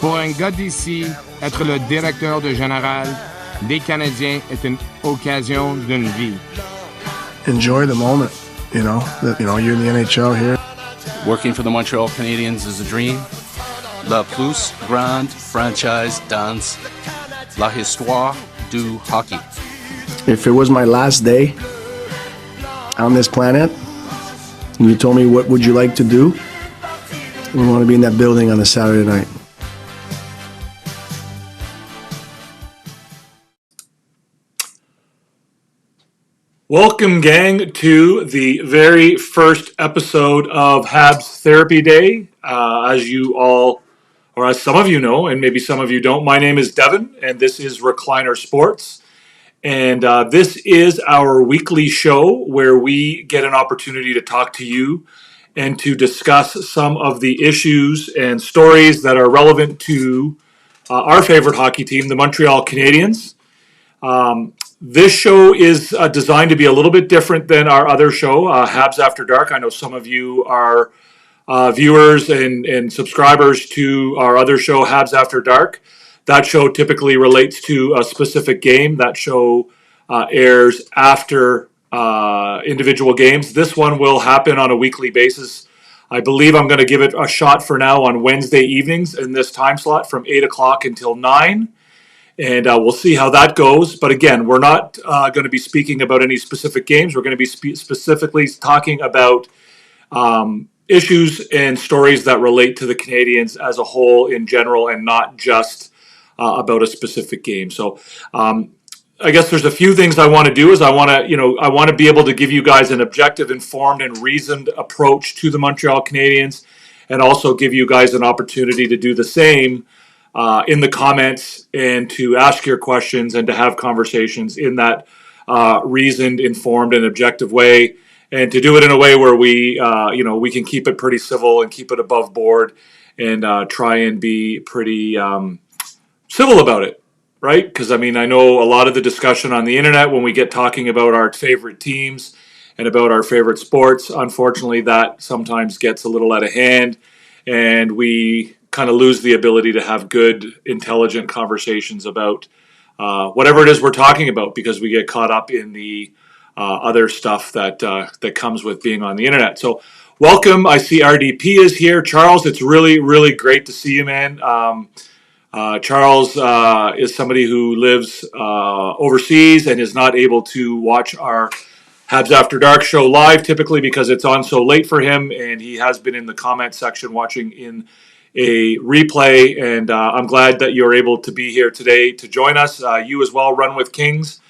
Pour un gars d'ici, être le directeur de général des Canadiens est une occasion d'une vie. Enjoy the moment, you're in the NHL here. Working for the Montreal Canadiens is a dream. La plus grande franchise dans la histoire du hockey. If it was my last day on this planet, and you told me what would you like to do, we want to be in that building on a Saturday night. Welcome, gang, to the very first episode of HABS Therapy Day. As you all, or as some of you know, and maybe some of you don't, my name is Devin, and this is Recliner Sports. And this is our weekly show where we get an opportunity to talk to you and to discuss some of the issues and stories that are relevant to our favorite hockey team, the Montreal Canadiens. This show is designed to be a little bit different than our other show, HABS After Dark. I know some of you are viewers and subscribers to our other show, HABS After Dark. That show typically relates to a specific game. That show airs after individual games. This one will happen on a weekly basis. I believe I'm going to give it a shot for now on Wednesday evenings in this time slot from 8 o'clock until 9. And we'll see how that goes. But again, we're not going to be speaking about any specific games. We're going to be specifically talking about issues and stories that relate to the Canadiens as a whole in general, and not just about a specific game. So I guess there's a few things I want to do. Is I want to be able to give you guys an objective, informed, and reasoned approach to the Montreal Canadiens, and also give you guys an opportunity to do the same in the comments, and to ask your questions and to have conversations in that reasoned, informed, and objective way, and to do it in a way where we can keep it pretty civil and keep it above board, and try and be pretty civil about it, right? Because I know a lot of the discussion on the internet when we get talking about our favorite teams and about our favorite sports, unfortunately, that sometimes gets a little out of hand, and we kind of lose the ability to have good, intelligent conversations about whatever it is we're talking about, because we get caught up in the other stuff that comes with being on the internet. So welcome. I see RDP is here. Charles, it's really, really great to see you, man. Charles is somebody who lives overseas and is not able to watch our HABS After Dark show live typically because it's on so late for him, and he has been in the comment section watching in a replay, and I'm glad that you're able to be here today to join us. You as well, Run with Kings.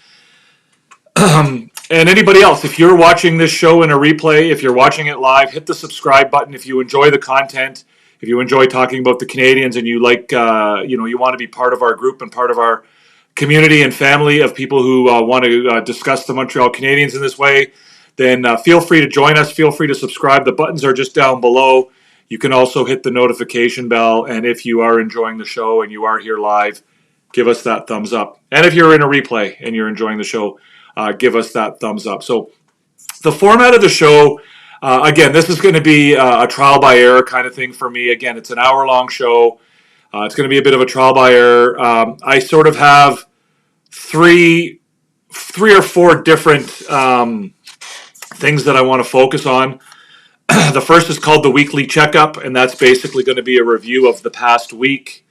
And anybody else, if you're watching this show in a replay, if you're watching it live, hit the subscribe button. If you enjoy the content, if you enjoy talking about the Canadiens, and you like, you want to be part of our group and part of our community and family of people who want to discuss the Montreal Canadiens in this way, then feel free to join us. Feel free to subscribe. The buttons are just down below. You can also hit the notification bell, and if you are enjoying the show and you are here live, give us that thumbs up. And if you're in a replay and you're enjoying the show, give us that thumbs up. So the format of the show, again, this is going to be a trial by error kind of thing for me. Again, it's an hour-long show. It's going to be a bit of a trial by error. I sort of have three or four different things that I want to focus on. The first is called the Weekly Checkup, and that's basically going to be a review of the past week.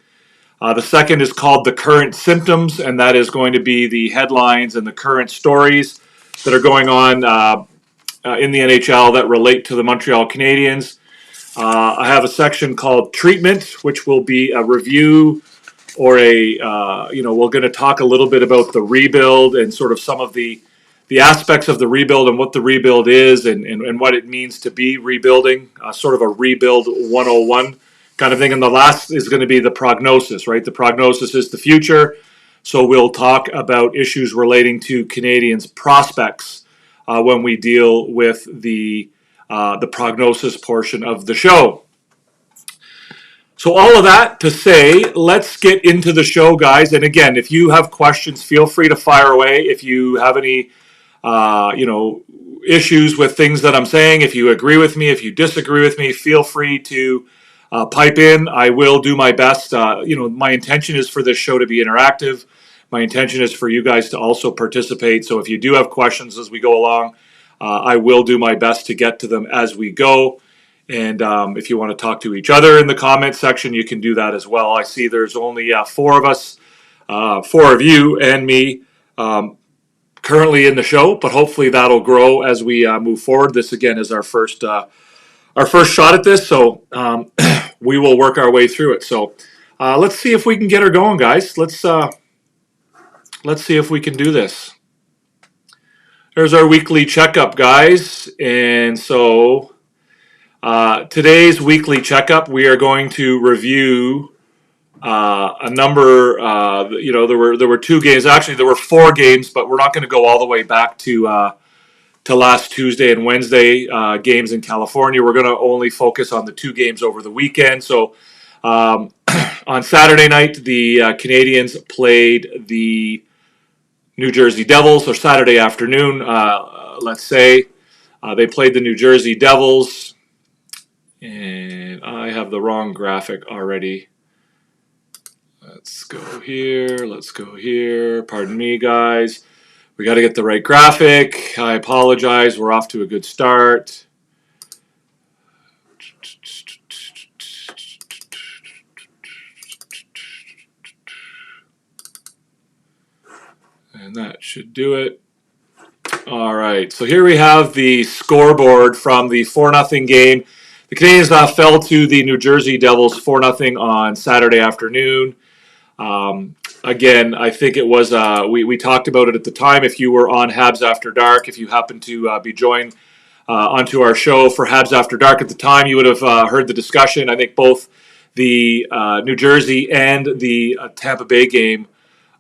The second is called The Current Symptoms, and that is going to be the headlines and the current stories that are going on in the NHL that relate to the Montreal Canadiens. I have a section called Treatment, which will be a review or we're going to talk a little bit about the rebuild and sort of some of the aspects of the rebuild and what the rebuild is and what it means to be rebuilding, sort of a rebuild 101 kind of thing. And the last is going to be the prognosis, right? The prognosis is the future. So we'll talk about issues relating to Canadiens prospects when we deal with the prognosis portion of the show. So all of that to say, let's get into the show, guys. And again, if you have questions, feel free to fire away. If you have any issues with things that I'm saying, if you agree with me, if you disagree with me, feel free to pipe in. I will do my best. My intention is for this show to be interactive. My intention is for you guys to also participate. So if you do have questions as we go along, I will do my best to get to them as we go. And if you want to talk to each other in the comment section, you can do that as well. I see there's only 4 of us, 4 of you and me currently in the show, but hopefully that'll grow as we move forward. This again is our first shot at this, so we will work our way through it. So let's see if we can get her going, guys. Let's see if we can do this. There's our weekly checkup, guys, and so today's weekly checkup, we are going to review a number. There were 2 games. Actually, there were 4 games, but we're not going to go all the way back to last Tuesday and Wednesday games in California. We're going to only focus on the 2 games over the weekend. So on Saturday night, the Canadiens played the New Jersey Devils, or Saturday afternoon, let's say. They played the New Jersey Devils, and I have the wrong graphic already. Let's go here. Pardon me, guys. We got to get the right graphic. I apologize. We're off to a good start. And that should do it. All right. So here we have the scoreboard from the 4-0 game. The Canadiens fell to the New Jersey Devils 4-0 on Saturday afternoon. Again, I think it was, we talked about it at the time. If you were on HABS After Dark, if you happened to be joined onto our show for HABS After Dark at the time, you would have heard the discussion. I think both the New Jersey and the Tampa Bay game,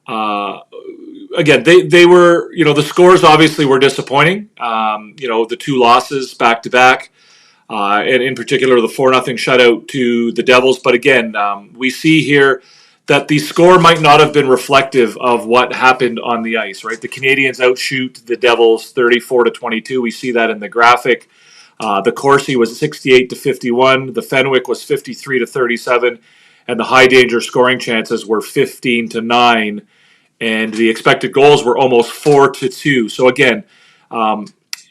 again, they were, the scores obviously were disappointing. The 2 losses back to back, and in particular the 4-0 shutout to the Devils. But again, we see here that the score might not have been reflective of what happened on the ice, right? The Canadiens outshoot the Devils 34-22. We see that in the graphic. The Corsi was 68-51. The Fenwick was 53-37. And the high danger scoring chances were 15-9. And the expected goals were almost 4-2. So again,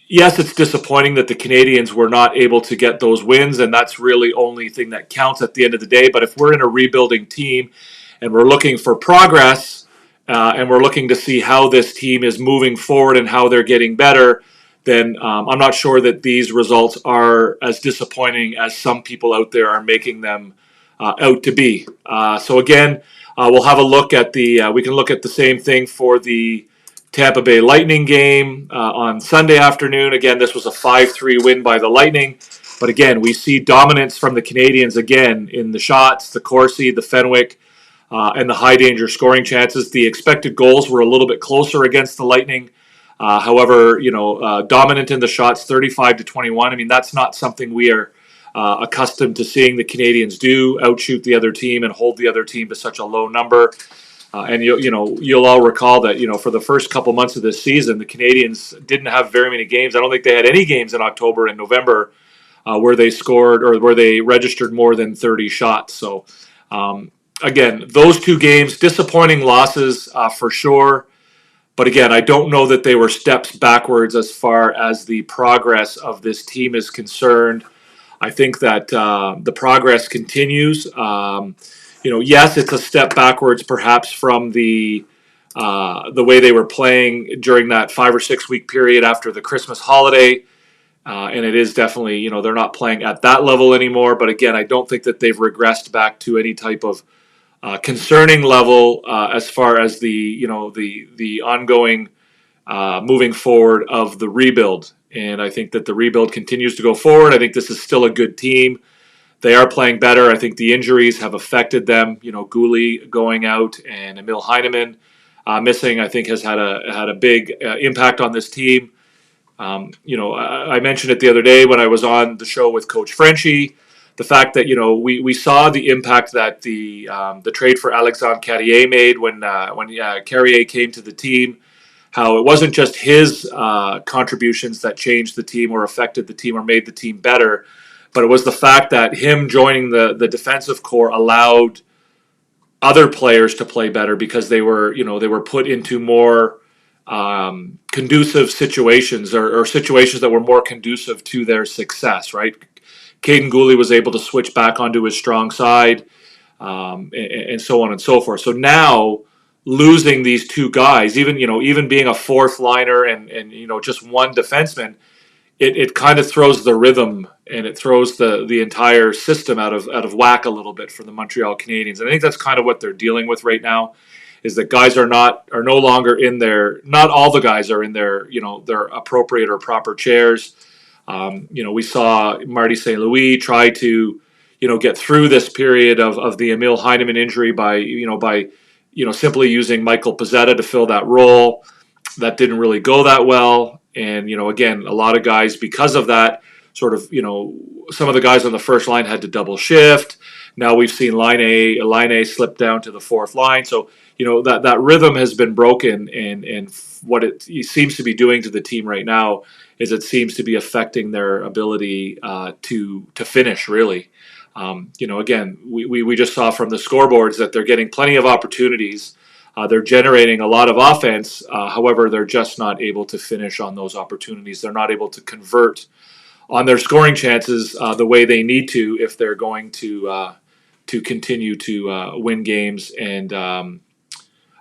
yes, it's disappointing that the Canadiens were not able to get those wins, and that's really only thing that counts at the end of the day. But if we're in a rebuilding team and we're looking for progress, and we're looking to see how this team is moving forward and how they're getting better, then I'm not sure that these results are as disappointing as some people out there are making them out to be. So again, we'll have a look at we can look at the same thing for the Tampa Bay Lightning game on Sunday afternoon. Again, this was a 5-3 win by the Lightning. But again, we see dominance from the Canadiens again in the shots, the Corsi, the Fenwick, and the high danger scoring chances. The expected goals were a little bit closer against the Lightning. However, dominant in the shots, 35-21. I mean, that's not something we are accustomed to seeing the Canadiens do, outshoot the other team and hold the other team to such a low number. And you'll all recall that for the first couple months of this season, the Canadiens didn't have very many games. I don't think they had any games in October and November where they scored or where they registered more than 30 shots. So again, those 2 games, disappointing losses for sure. But again, I don't know that they were steps backwards as far as the progress of this team is concerned. I think that the progress continues. Yes, it's a step backwards perhaps from the way they were playing during that 5 or 6 week period after the Christmas holiday. And it is definitely, they're not playing at that level anymore. But again, I don't think that they've regressed back to any type of concerning level as far as the ongoing moving forward of the rebuild. And I think that the rebuild continues to go forward. I think this is still a good team. They are playing better. I think the injuries have affected them. Gooley going out and Emil Heineman missing, I think, has had a big impact on this team. I mentioned it the other day when I was on the show with Coach Frenchie. The fact that we saw the impact that the trade for Alexandre Carrier made when Carrier came to the team. How it wasn't just his contributions that changed the team or affected the team or made the team better, but it was the fact that him joining the defensive core allowed other players to play better because they were put into more conducive situations or situations that were more conducive to their success, right? Caden Gooley was able to switch back onto his strong side, and so on and so forth. So now losing these two guys, even being a fourth liner and just one defenseman, it kind of throws the rhythm and it throws the entire system out of whack a little bit for the Montreal Canadiens. And I think that's kind of what they're dealing with right now, is that guys are no longer in their, not all the guys are in their their appropriate or proper chairs. We saw Marty St. Louis try to get through this period of the Emil Heineman injury by simply using Michael Pezzetta to fill that role. That didn't really go that well. And, again, a lot of guys, because of that, sort of, some of the guys on the first line had to double shift. Now we've seen Line A slip down to the fourth line. So, that rhythm has been broken. And what it seems to be doing to the team right now is it seems to be affecting their ability to finish, really. Again, we just saw from the scoreboards that they're getting plenty of opportunities. They're generating a lot of offense. However, they're just not able to finish on those opportunities. They're not able to convert on their scoring chances the way they need to if they're going to continue to win games. And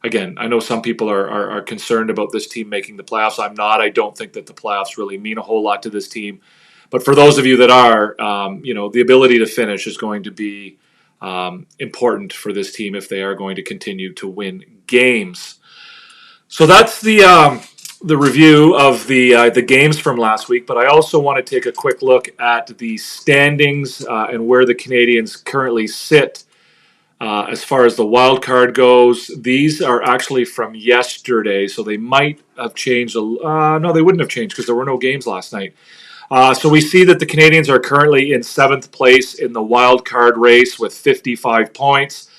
again, I know some people are concerned about this team making the playoffs. I'm not. I don't think that the playoffs really mean a whole lot to this team. But for those of you that are, the ability to finish is going to be important for this team if they are going to continue to win games. So that's the review of the games from last week. But I also want to take a quick look at the standings and where the Canadiens currently sit as far as the wild card goes. These are actually from yesterday, so they might have changed. No, they wouldn't have changed because there were no games last night. So we see that the Canadiens are currently in 7th place in the wild card race with 55 points.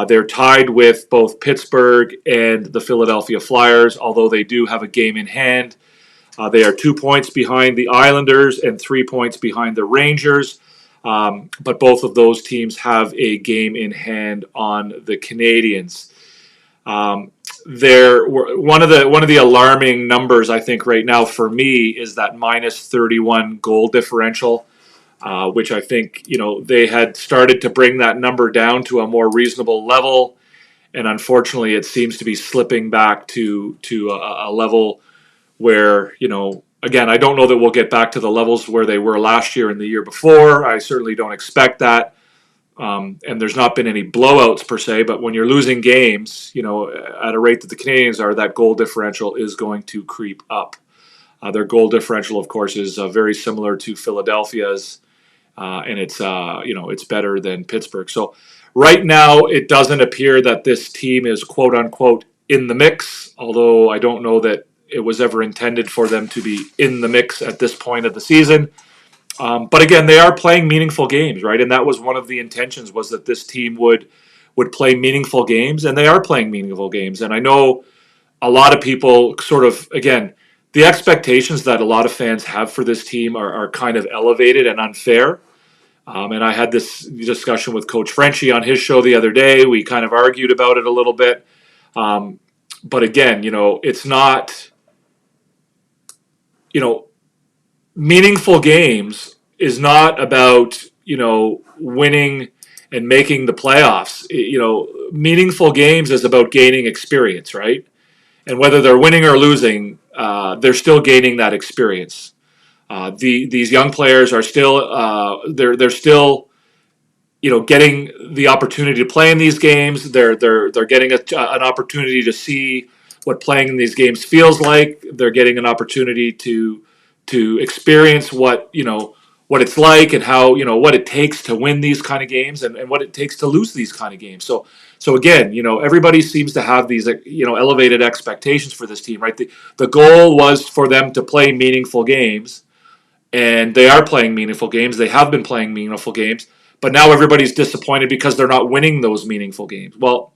They're tied with both Pittsburgh and the Philadelphia Flyers, although they do have a game in hand. They are 2 points behind the Islanders and 3 points behind the Rangers. But both of those teams have a game in hand on the Canadiens. One of the alarming numbers, I think, right now for me is that minus 31 goal differential, which I think they had started to bring that number down to a more reasonable level, and unfortunately, it seems to be slipping back to a level where again, I don't know that we'll get back to the levels where they were last year and the year before. I certainly don't expect that. And there's not been any blowouts per se, but when you're losing games, at a rate that the Canadiens are, that goal differential is going to creep up. Their goal differential, of course, is very similar to Philadelphia's, and it's better than Pittsburgh. So right now, it doesn't appear that this team is quote unquote in the mix, although I don't know that it was ever intended for them to be in the mix at this point of the season. But again, they are playing meaningful games, right? And that was one of the intentions, was that this team would play meaningful games, and they are playing meaningful games. And I know a lot of people sort of, again, the expectations that a lot of fans have for this team are kind of elevated and unfair. And I had this discussion with Coach Frenchie on his show the other day. We kind of argued about it a little bit. But again, it's not, meaningful games is not about, winning and making the playoffs. Meaningful games is about gaining experience, right? And whether they're winning or losing, they're still gaining that experience. These young players are still, they're still, getting the opportunity to play in these games. They're getting an opportunity to see what playing in these games feels like. They're getting an opportunity to experience what it's like and how what it takes to win these kind of games and what it takes to lose these kind of games. So again, everybody seems to have these elevated expectations for this team, right? The goal was for them to play meaningful games, and they are playing meaningful games. They have been playing meaningful games, but now everybody's disappointed because they're not winning those meaningful games. Well,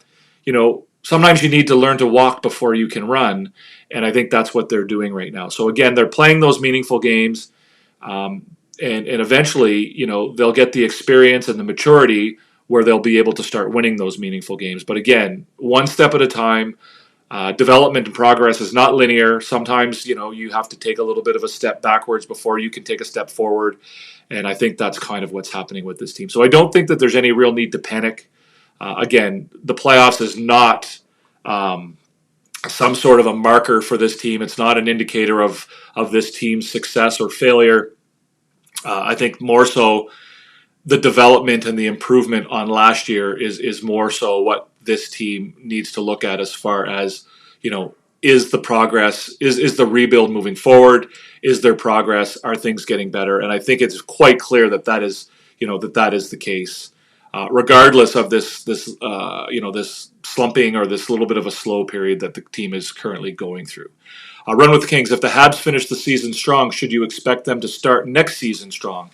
sometimes you need to learn to walk before you can run, and I think that's what they're doing right now. So again, they're playing those meaningful games, and and eventually, they'll get the experience and the maturity where they'll be able to start winning those meaningful games. But again, one step at a time. Development and progress is not linear. Sometimes, you have to take a little bit of a step backwards before you can take a step forward. And I think that's kind of what's happening with this team. So I don't think that there's any real need to panic. Again, the playoffs is not some sort of a marker for this team. It's not an indicator of this team's success or failure. I think more so the development and the improvement on last year is more so what this team needs to look at as far as, is the progress, is the rebuild moving forward? Is there progress? Are things getting better? And I think it's quite clear that is the case, regardless of this slumping or this little bit of a slow period that the team is currently going through. Run with the Kings. If the Habs finish the season strong, should you expect them to start next season strong?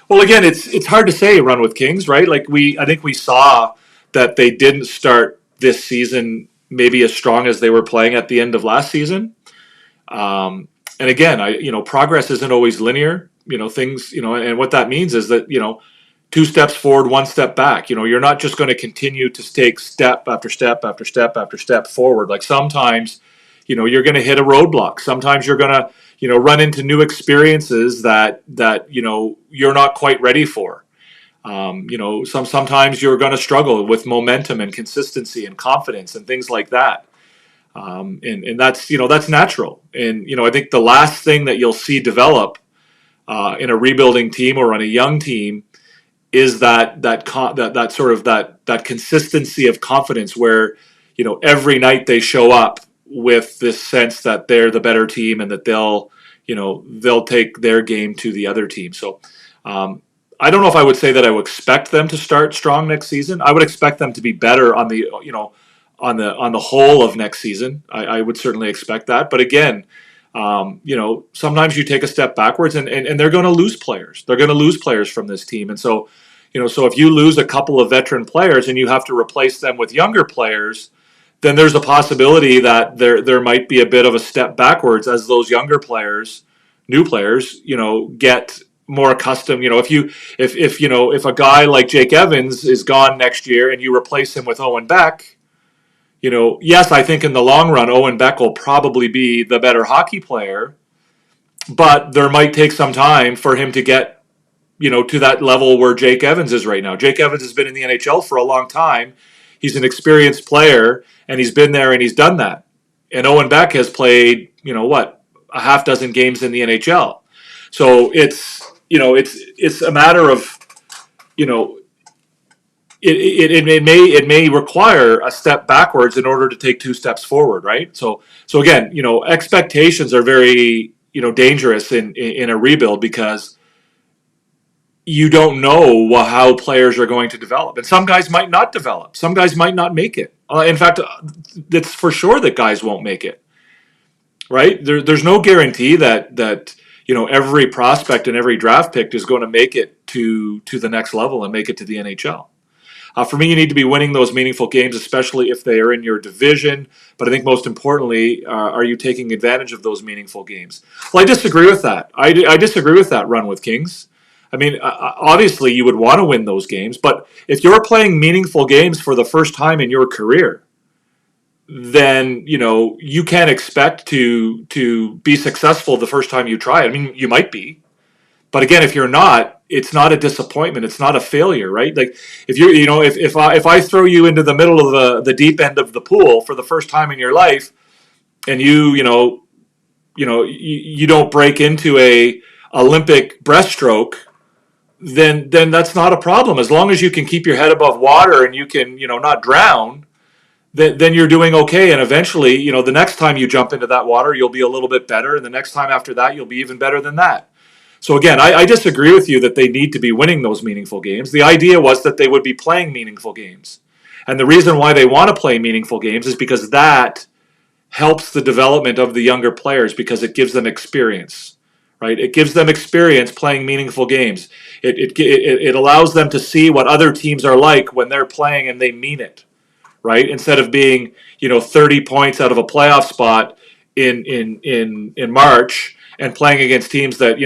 Well, again, it's hard to say. Run with Kings, right? Like I think we saw that they didn't start this season maybe as strong as they were playing at the end of last season. And again, progress isn't always linear. Things, and what that means is that, 2 steps forward, 1 step back. You're not just going to continue to take step after step after step after step forward. Like sometimes, you're going to hit a roadblock. Sometimes you're going to, run into new experiences that you're not quite ready for. Sometimes you're going to struggle with momentum and consistency and confidence and things like that. And that's natural. And, I think the last thing that you'll see develop in a rebuilding team or on a young team is that consistency of confidence where, every night they show up with this sense that they're the better team and that they'll take their game to the other team. So, I don't know if I would say that I would expect them to start strong next season. I would expect them to be better on the whole of next season. I would certainly expect that. But again, sometimes you take a step backwards and they're going to lose players. They're going to lose players from this team. And so, so if you lose a couple of veteran players and you have to replace them with younger players, then there's a possibility that there might be a bit of a step backwards as those younger players, new players, get more accustomed. If a guy like Jake Evans is gone next year and you replace him with Owen Beck, yes, I think in the long run Owen Beck will probably be the better hockey player, but there might take some time for him to get to that level where Jake Evans is right now. Jake Evans has been in the NHL for a long time. He's an experienced player and he's been there and he's done that. And Owen Beck has played, a half dozen games in the NHL. So it's a matter of, it may require a step backwards in order to take 2 steps forward, right? So again, expectations are very, dangerous in a rebuild because you don't know how players are going to develop. And some guys might not develop. Some guys might not make it. In fact, it's for sure that guys won't make it, right? There's no guarantee that every prospect and every draft pick is going to make it to the next level and make it to the NHL. For me, you need to be winning those meaningful games, especially if they are in your division. But I think most importantly, are you taking advantage of those meaningful games? Well, I disagree with that. I disagree with that run with Kings. I mean, obviously you would want to win those games, but if you're playing meaningful games for the first time in your career, then, you can't expect to be successful the first time you try it. I mean, you might be, but again, if you're not, it's not a disappointment. It's not a failure, right? Like if if I throw you into the middle of the deep end of the pool for the first time in your life, and you don't break into a Olympic breaststroke, then that's not a problem. As long as you can keep your head above water and you can, not drown, then you're doing okay. And eventually, the next time you jump into that water, you'll be a little bit better. And the next time after that, you'll be even better than that. So again, I disagree with you that they need to be winning those meaningful games. The idea was that they would be playing meaningful games. And the reason why they want to play meaningful games is because that helps the development of the younger players because it gives them experience. Right? It gives them experience playing meaningful games. It allows them to see what other teams are like when they're playing and they mean it, right? Instead of being 30 points out of a playoff spot in March and playing against teams that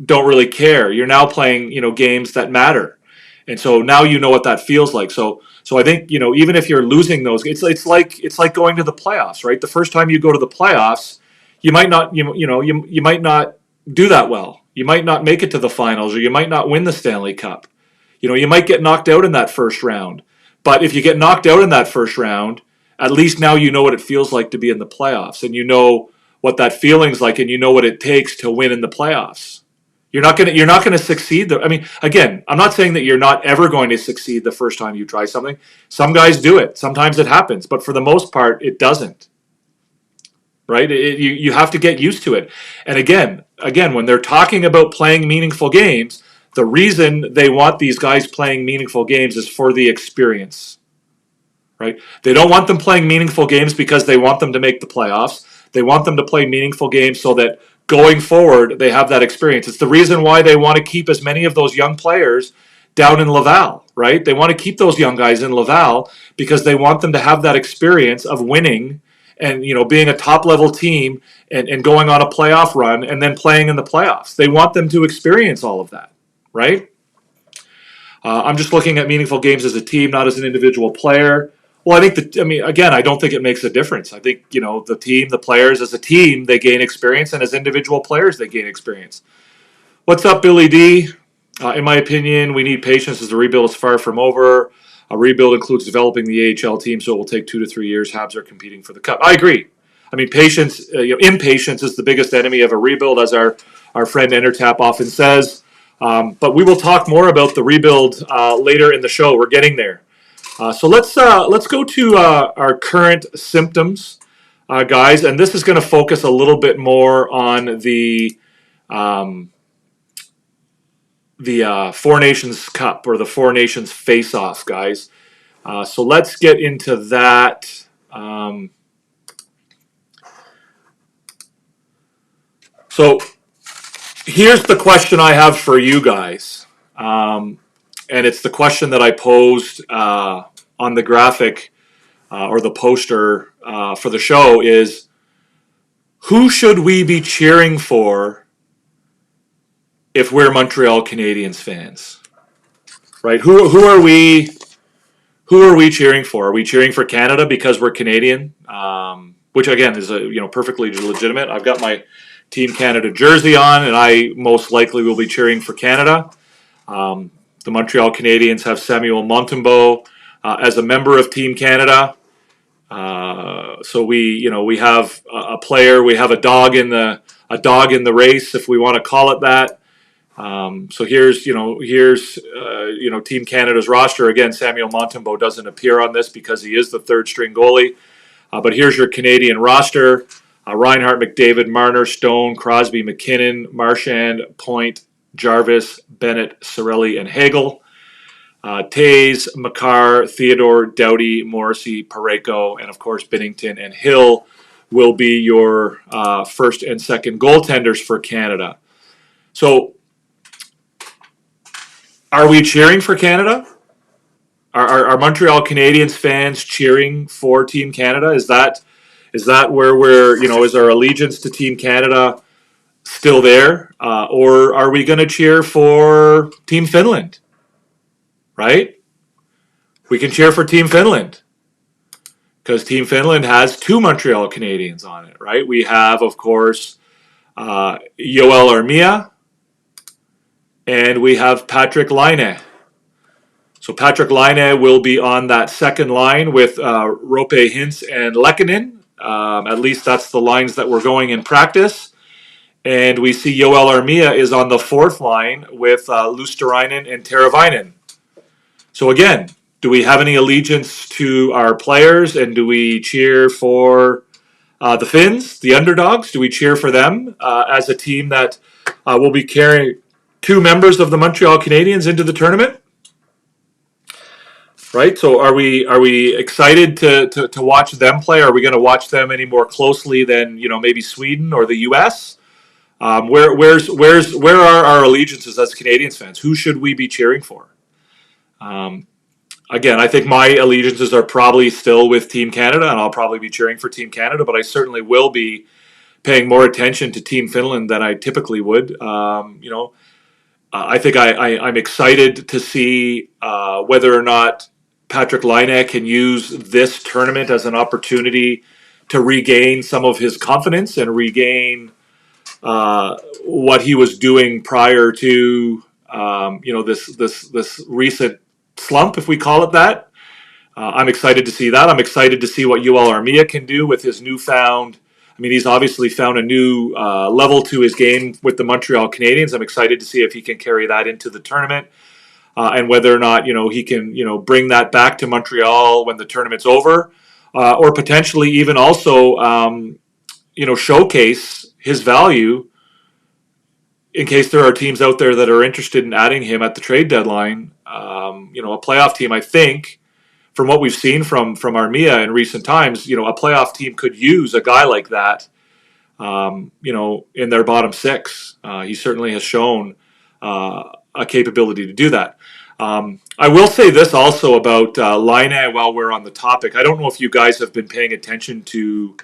don't really care. You're now playing, games that matter. And so now you know what that feels like. So I think, even if you're losing those, it's like going to the playoffs, right? The first time you go to the playoffs, you might not, you might not do that well. You might not make it to the finals, or you might not win the Stanley Cup. You might get knocked out in that first round. But if you get knocked out in that first round, at least now you know what it feels like to be in the playoffs, and you know what that feeling's like, and you know what it takes to win in the playoffs. You're not gonna succeed. Again, I'm not saying that you're not ever going to succeed the first time you try something. Some guys do it. Sometimes it happens, but for the most part, it doesn't. Right? You have to get used to it. And again, when they're talking about playing meaningful games, the reason they want these guys playing meaningful games is for the experience. Right? They don't want them playing meaningful games because they want them to make the playoffs. They want them to play meaningful games so that going forward, they have that experience. It's the reason why they want to keep as many of those young players down in Laval, right? They want to keep those young guys in Laval because they want them to have that experience of winning and, being a top-level team and going on a playoff run and then playing in the playoffs. They want them to experience all of that, right? I'm just looking at meaningful games as a team, not as an individual player. Well, again, I don't think it makes a difference. I think, the team, the players, as a team, they gain experience, and as individual players, they gain experience. What's up, Billy D? In my opinion, we need patience as the rebuild is far from over. A rebuild includes developing the AHL team, so it will take 2 to 3 years. Habs are competing for the cup. I agree. Patience, impatience is the biggest enemy of a rebuild, as our friend Entertap often says. But we will talk more about the rebuild later in the show. We're getting there. So let's go to our current symptoms, guys, and this is going to focus a little bit more on the Four Nations Cup, or the Four Nations Face-Off, guys. So let's get into that. So here's the question I have for you guys. And it's the question that I posed on the graphic or the poster for the show is, who should we be cheering for if we're Montreal Canadiens fans? Right? Who are we cheering for? Are we cheering for Canada because we're Canadian? Which again is perfectly legitimate. I've got my Team Canada jersey on, and I most likely will be cheering for Canada. The Montreal Canadiens have Samuel Montembeault as a member of Team Canada. So we have a player, we have a dog in the race, if we want to call it that. So here's Team Canada's roster. Again, Samuel Montembeault doesn't appear on this because he is the third string goalie. But here's your Canadian roster: Reinhart, McDavid, Marner, Stone, Crosby, McKinnon, Marchand, Point, Jarvis, Bennett, Cirelli, and Hagel. Tays, Makar, Theodore, Doughty, Morrissey, Parayko, and of course Binnington and Hill will be your first and second goaltenders for Canada. So, are we cheering for Canada? Are Montreal Canadiens fans cheering for Team Canada? Is that where we're, is our allegiance to Team Canada still there? Or are we going to cheer for Team Finland? Right? We can cheer for Team Finland because Team Finland has 2 Montreal Canadiens on it, right? We have, of course, Joel Armia, and we have Patrick Laine. So Patrick Laine will be on that second line with Roope Hintz and Lehkonen. At least that's the lines that we're going in practice. And we see Joel Armia is on the fourth line with Luosterainen and Teravainen. So again, do we have any allegiance to our players, and do we cheer for the Finns, the underdogs? Do we cheer for them as a team that will be carrying 2 members of the Montreal Canadiens into the tournament? Right. So are we excited to watch them play? Are we going to watch them any more closely than maybe Sweden or the U.S.? Where are our allegiances as Canadiens fans? Who should we be cheering for? Again, I think my allegiances are probably still with Team Canada, and I'll probably be cheering for Team Canada, but I certainly will be paying more attention to Team Finland than I typically would. I think I'm excited to see whether or not Patrick Laine can use this tournament as an opportunity to regain some of his confidence and regain what he was doing prior to this recent slump, if we call it that. I'm excited to see that. I'm excited to see what Joel Armia can do with his newfound. I mean, he's obviously found a new level to his game with the Montreal Canadiens. I'm excited to see if he can carry that into the tournament, and whether or not he can bring that back to Montreal when the tournament's over, or potentially even also showcase his value in case there are teams out there that are interested in adding him at the trade deadline. A playoff team, I think, from what we've seen from Armia in recent times, a playoff team could use a guy like that, in their bottom six. He certainly has shown a capability to do that. I will say this also about Laine while we're on the topic. I don't know if you guys have been paying attention to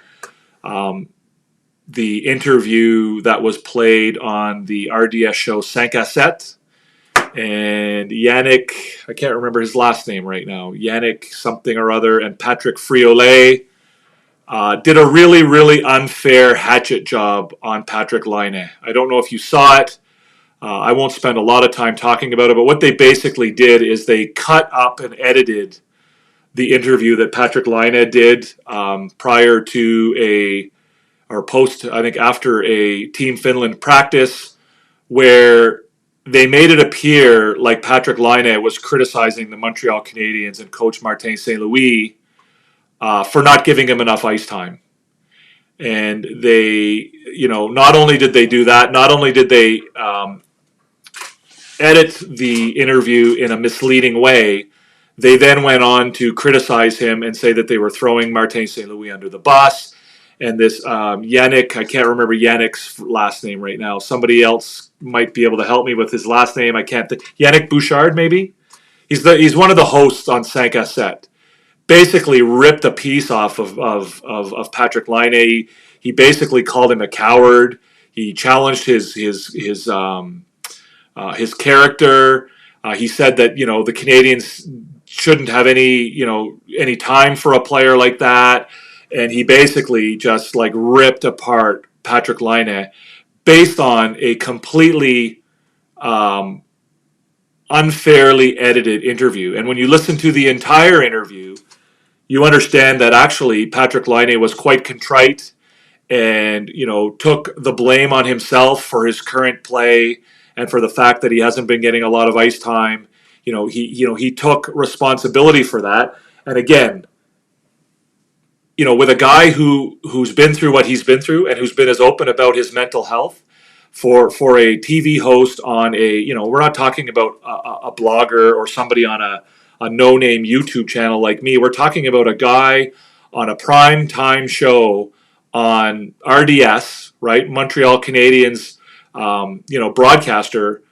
the interview that was played on the RDS show 5 à 7. And Yannick, I can't remember his last name right now, Yannick something or other, and Patrick Friolet did a really, really unfair hatchet job on Patrick Laine. I don't know if you saw it. I won't spend a lot of time talking about it, but what they basically did is they cut up and edited the interview that Patrick Laine did prior to after a Team Finland practice, where they made it appear like Patrick Laine was criticizing the Montreal Canadiens and coach Martin St. Louis for not giving him enough ice time. And they, not only did they do that, not only did they edit the interview in a misleading way, they then went on to criticize him and say that they were throwing Martin St. Louis under the bus. And this Yannick, I can't remember Yannick's last name right now. Somebody else might be able to help me with his last name. I can't think. Yannick Bouchard, maybe? He's one of the hosts on 5 à 7. Basically ripped a piece off of Patrick Laine. He basically called him a coward. He challenged his character. He said that the Canadiens shouldn't have any time for a player like that. And he basically just ripped apart Patrick Laine based on a completely unfairly edited interview. And when you listen to the entire interview, you understand that actually Patrick Laine was quite contrite and took the blame on himself for his current play and for the fact that he hasn't been getting a lot of ice time. He took responsibility for that. And again, with a guy who's been through what he's been through and who's been as open about his mental health, for a TV host on we're not talking about a blogger or somebody on a no-name YouTube channel like me. We're talking about a guy on a prime time show on RDS, right? Montreal Canadiens, broadcaster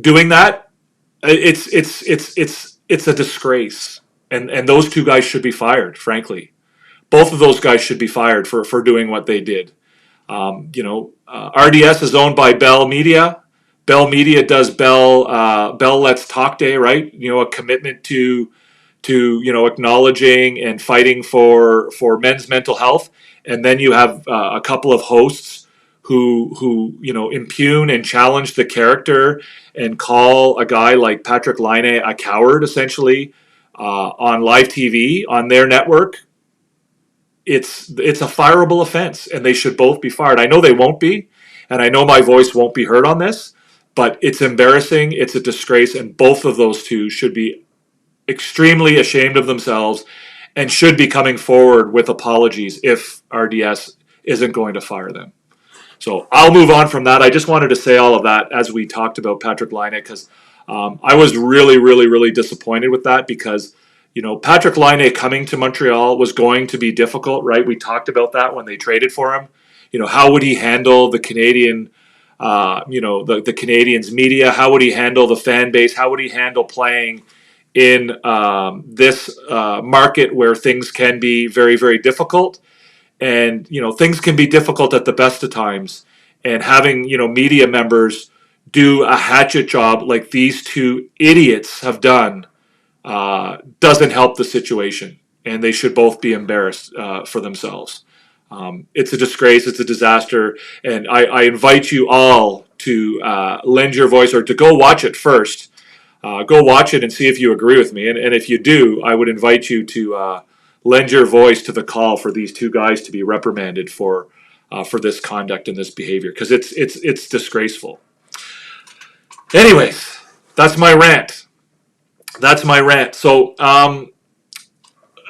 doing that. It's a disgrace, and those two guys should be fired, frankly. Both of those guys should be fired for doing what they did. RDS is owned by Bell Media. Bell Media does Bell Let's Talk Day, right? A commitment to acknowledging and fighting for men's mental health. And then you have a couple of hosts who impugn and challenge the character and call a guy like Patrick Laine a coward, essentially, on live TV on their network. It's a fireable offense, and they should both be fired. I know they won't be, and I know my voice won't be heard on this, but it's embarrassing, it's a disgrace, and both of those two should be extremely ashamed of themselves and should be coming forward with apologies if RDS isn't going to fire them. So I'll move on from that. I just wanted to say all of that as we talked about Patrick Laine, because I was really, really, really disappointed with that, because Patrick Laine coming to Montreal was going to be difficult, right? We talked about that when they traded for him. How would he handle the Canadian, the Canadiens media? How would he handle the fan base? How would he handle playing in this market where things can be very, very difficult? And, things can be difficult at the best of times. And having, media members do a hatchet job like these two idiots have done doesn't help the situation. And they should both be embarrassed for themselves. It's a disgrace. It's a disaster. And I invite you all to lend your voice, or to go watch it first. Go watch it and see if you agree with me. And if you do, I would invite you to lend your voice to the call for these two guys to be reprimanded for this conduct and this behavior, because it's disgraceful. Anyways, that's my rant. So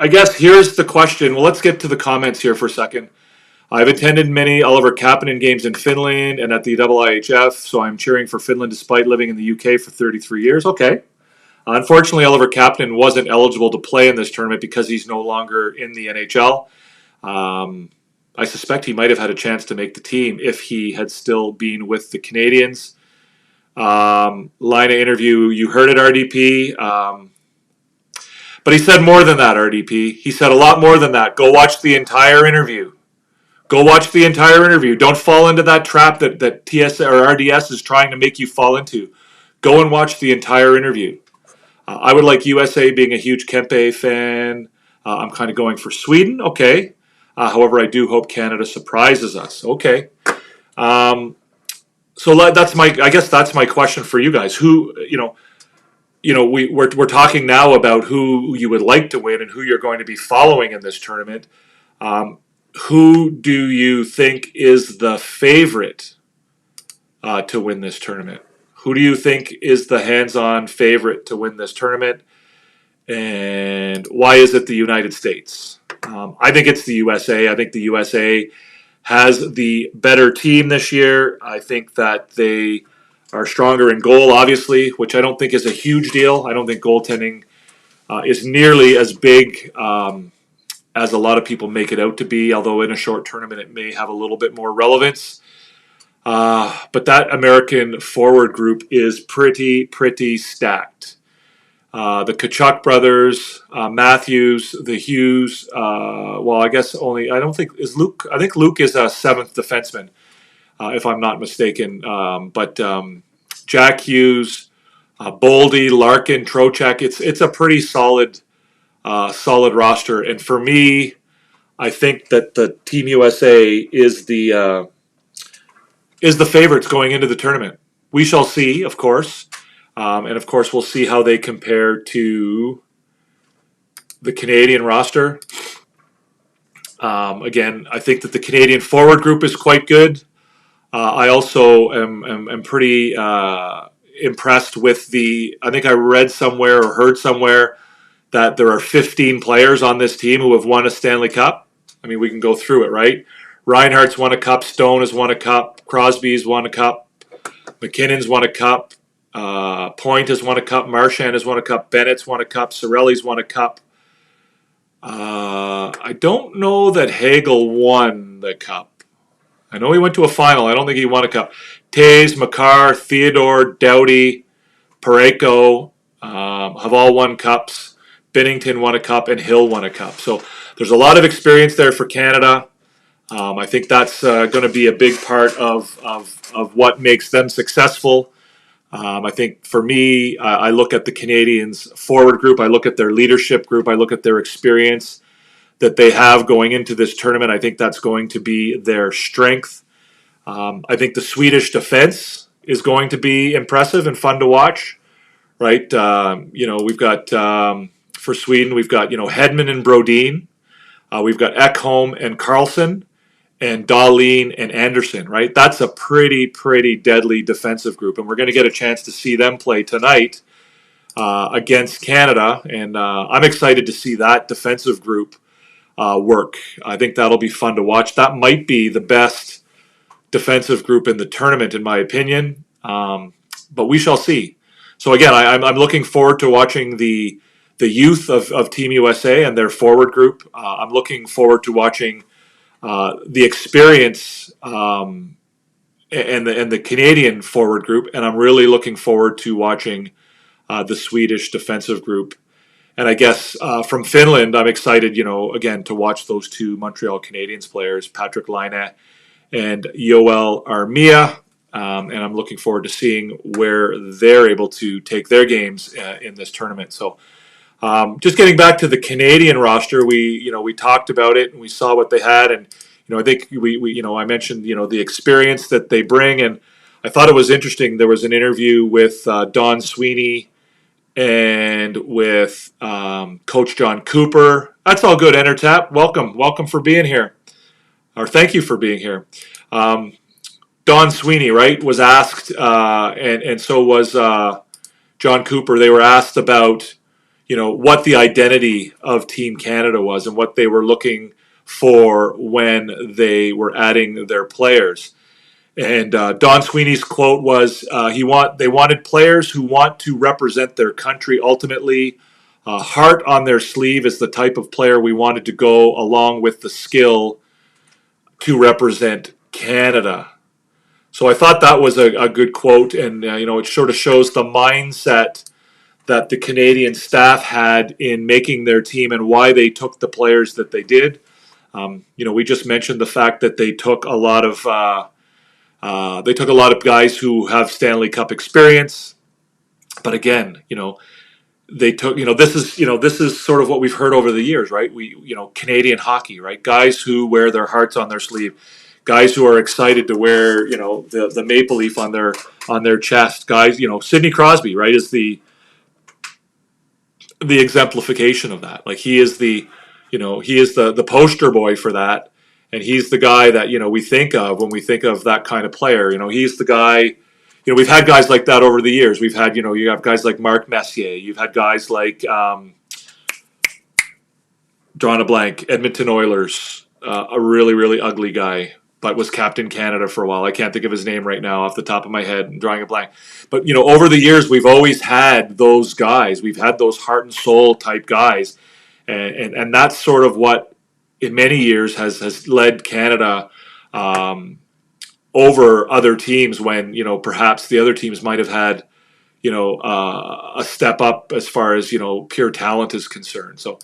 I guess here's the question. Well, let's get to the comments here for a second. I've attended many Oliver Kapanen games in Finland and at the IIHF, so I'm cheering for Finland despite living in the UK for 33 years. Okay. Unfortunately, Oliver Kapanen wasn't eligible to play in this tournament because he's no longer in the NHL. I suspect he might have had a chance to make the team if he had still been with the Canadiens. Line of interview, you heard it, RDP. But he said more than that, RDP. He said a lot more than that. Go watch the entire interview. Don't fall into that trap that TS or RDS is trying to make you fall into. Go and watch the entire interview. I would like USA, being a huge Kempe fan. I'm kind of going for Sweden. Okay. However, I do hope Canada surprises us. Okay. So that's my question for you guys. Who, we're talking now about who you would like to win and who you're going to be following in this tournament. Who do you think is the favorite to win this tournament? Who do you think is the hands-on favorite to win this tournament? And why is it the United States? I think it's the USA. I think the USA has the better team this year. I think that they are stronger in goal, obviously, which I don't think is a huge deal. I don't think goaltending is nearly as big as a lot of people make it out to be, although in a short tournament it may have a little bit more relevance. But that American forward group is pretty stacked. The Tkachuk brothers, Matthews, the Hughes. I think Luke is a seventh defenseman, if I'm not mistaken. But Jack Hughes, Boldy, Larkin, Trocheck. It's a pretty solid roster. And for me, I think that the Team USA is the favorites going into the tournament. We shall see, of course. And of course, we'll see how they compare to the Canadian roster. Again, I think that the Canadian forward group is quite good. I also am pretty impressed with I think I read somewhere or heard somewhere that there are 15 players on this team who have won a Stanley Cup. I mean, we can go through it, right? Reinhardt's won a cup. Stone has won a cup. Crosby's won a cup. McKinnon's won a cup. Point has won a cup. Marchand has won a cup. Bennett's won a cup. Cirelli's won a cup. I don't know that Hagel won the cup. I know he went to a final. I don't think he won a cup. Taves, Makar, Theodore, Doughty, Parayko have all won cups. Binnington won a cup, and Hill won a cup. So there's a lot of experience there for Canada. I think that's going to be a big part of what makes them successful. I think for me, I look at the Canadiens forward group. I look at their leadership group. I look at their experience that they have going into this tournament. I think that's going to be their strength. I think the Swedish defense is going to be impressive and fun to watch, right? We've got, for Sweden, we've got, Hedman and Brodin. We've got Ekholm and Carlson and Dahlin and Anderson, right? That's a pretty deadly defensive group. And we're going to get a chance to see them play tonight against Canada. And I'm excited to see that defensive group work. I think that'll be fun to watch. That might be the best defensive group in the tournament, in my opinion. But we shall see. So again, I'm looking forward to watching the youth of Team USA and their forward group. I'm looking forward to watching the experience and the Canadian forward group, and I'm really looking forward to watching the Swedish defensive group. I guess from Finland, I'm excited, again, to watch those two Montreal Canadiens players, Patrick Laine and Yoel Armia. And I'm looking forward to seeing where they're able to take their games in this tournament. So just getting back to the Canadian roster, we talked about it and we saw what they had. And, I think I mentioned, the experience that they bring. And I thought it was interesting. There was an interview with Don Sweeney and with Coach John Cooper. That's all good, Entertap. Welcome for being here, or thank you for being here. Don Sweeney, right, was asked, and so was John Cooper. They were asked about, what the identity of Team Canada was and what they were looking for when they were adding their players. And Don Sweeney's quote was, they wanted players who want to represent their country ultimately. Heart on their sleeve is the type of player we wanted to go along with the skill to represent Canada. So I thought that was a good quote, and it sort of shows the mindset that the Canadian staff had in making their team and why they took the players that they did. We just mentioned the fact that they took a lot of guys who have Stanley Cup experience, but again, they took this is sort of what we've heard over the years, right? Canadian hockey, right? Guys who wear their hearts on their sleeve. Guys who are excited to wear, the maple leaf on their chest. Guys, Sidney Crosby, right, is the exemplification of that. Like he is the poster boy for that, and he's the guy that we think of when we think of that kind of player. He's the guy. We've had guys like that over the years. We've had you have guys like Mark Messier. You've had guys like drawing a blank, Edmonton Oilers, a really really ugly guy, but was Captain Canada for a while. I can't think of his name right now off the top of my head. I'm drawing a blank. But, over the years, we've always had those guys. We've had those heart and soul type guys. And that's sort of what, in many years, has led Canada over other teams when, perhaps the other teams might have had, a step up as far as, pure talent is concerned. So,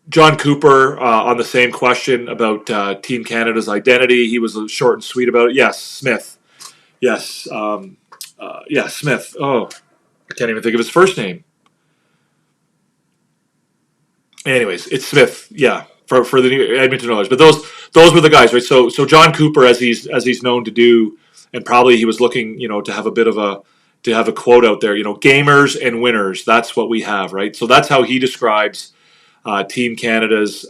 John Cooper, on the same question about Team Canada's identity, he was short and sweet about it. Yes, Smith. Yes, Smith. Oh, I can't even think of his first name. Anyways, it's Smith. Yeah, for the Edmonton Oilers. But those were the guys, right? So John Cooper, as he's known to do, and probably he was looking, to have a quote out there. Gamers and winners. That's what we have, right? So that's how he describes Team Canada's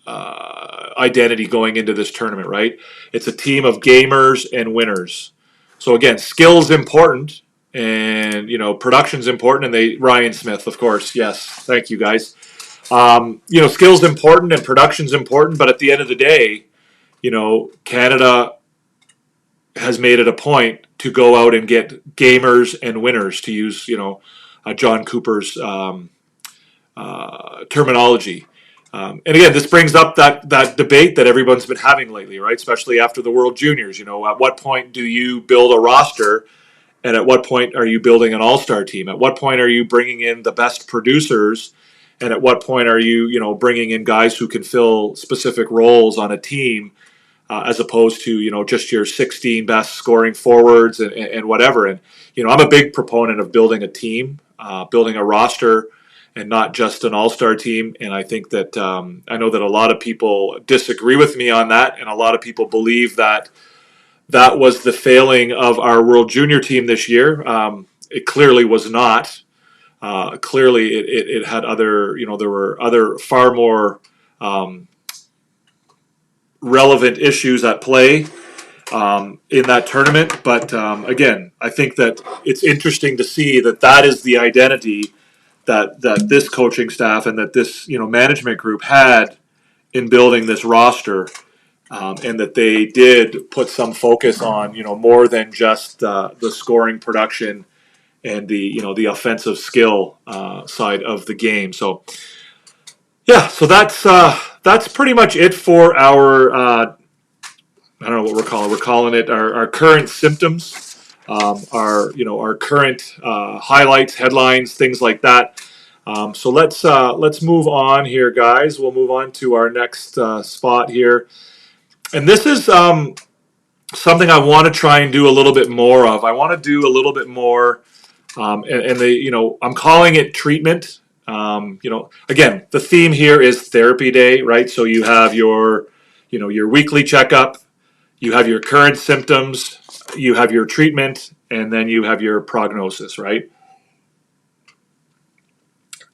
identity going into this tournament, right? It's a team of gamers and winners. So again, skill's important, and production's important. And Ryan Smith, of course, yes, thank you guys. Skill's important and production's important, but at the end of the day, Canada has made it a point to go out and get gamers and winners, to use John Cooper's terminology. And again, this brings up that debate that everyone's been having lately, right? Especially after the World Juniors. At what point do you build a roster, and at what point are you building an all-star team? At what point are you bringing in the best producers, and at what point are you bringing in guys who can fill specific roles on a team, as opposed to just your 16 best scoring forwards and whatever. And I'm a big proponent of building a team, building a roster, and not just an all-star team. And I think that I know that a lot of people disagree with me on that, and a lot of people believe that was the failing of our World Junior team this year. It clearly was not. Clearly, it had other, there were other far more relevant issues at play in that tournament. But again, I think that it's interesting to see that is the identity that this coaching staff and that this management group had in building this roster, and that they did put some focus on more than just the scoring production and the offensive skill side of the game. So yeah, so that's pretty much it for our I don't know what we're calling it, our current symptoms our current highlights, headlines, things like that. So let's move on here, guys. We'll move on to our next spot here, and this is something I want to try and do a little bit more of. I want to do a little bit more, I'm calling it treatment. Again, the theme here is therapy day, right? So you have your weekly checkup, you have your current symptoms, you have your treatment, and then you have your prognosis, right?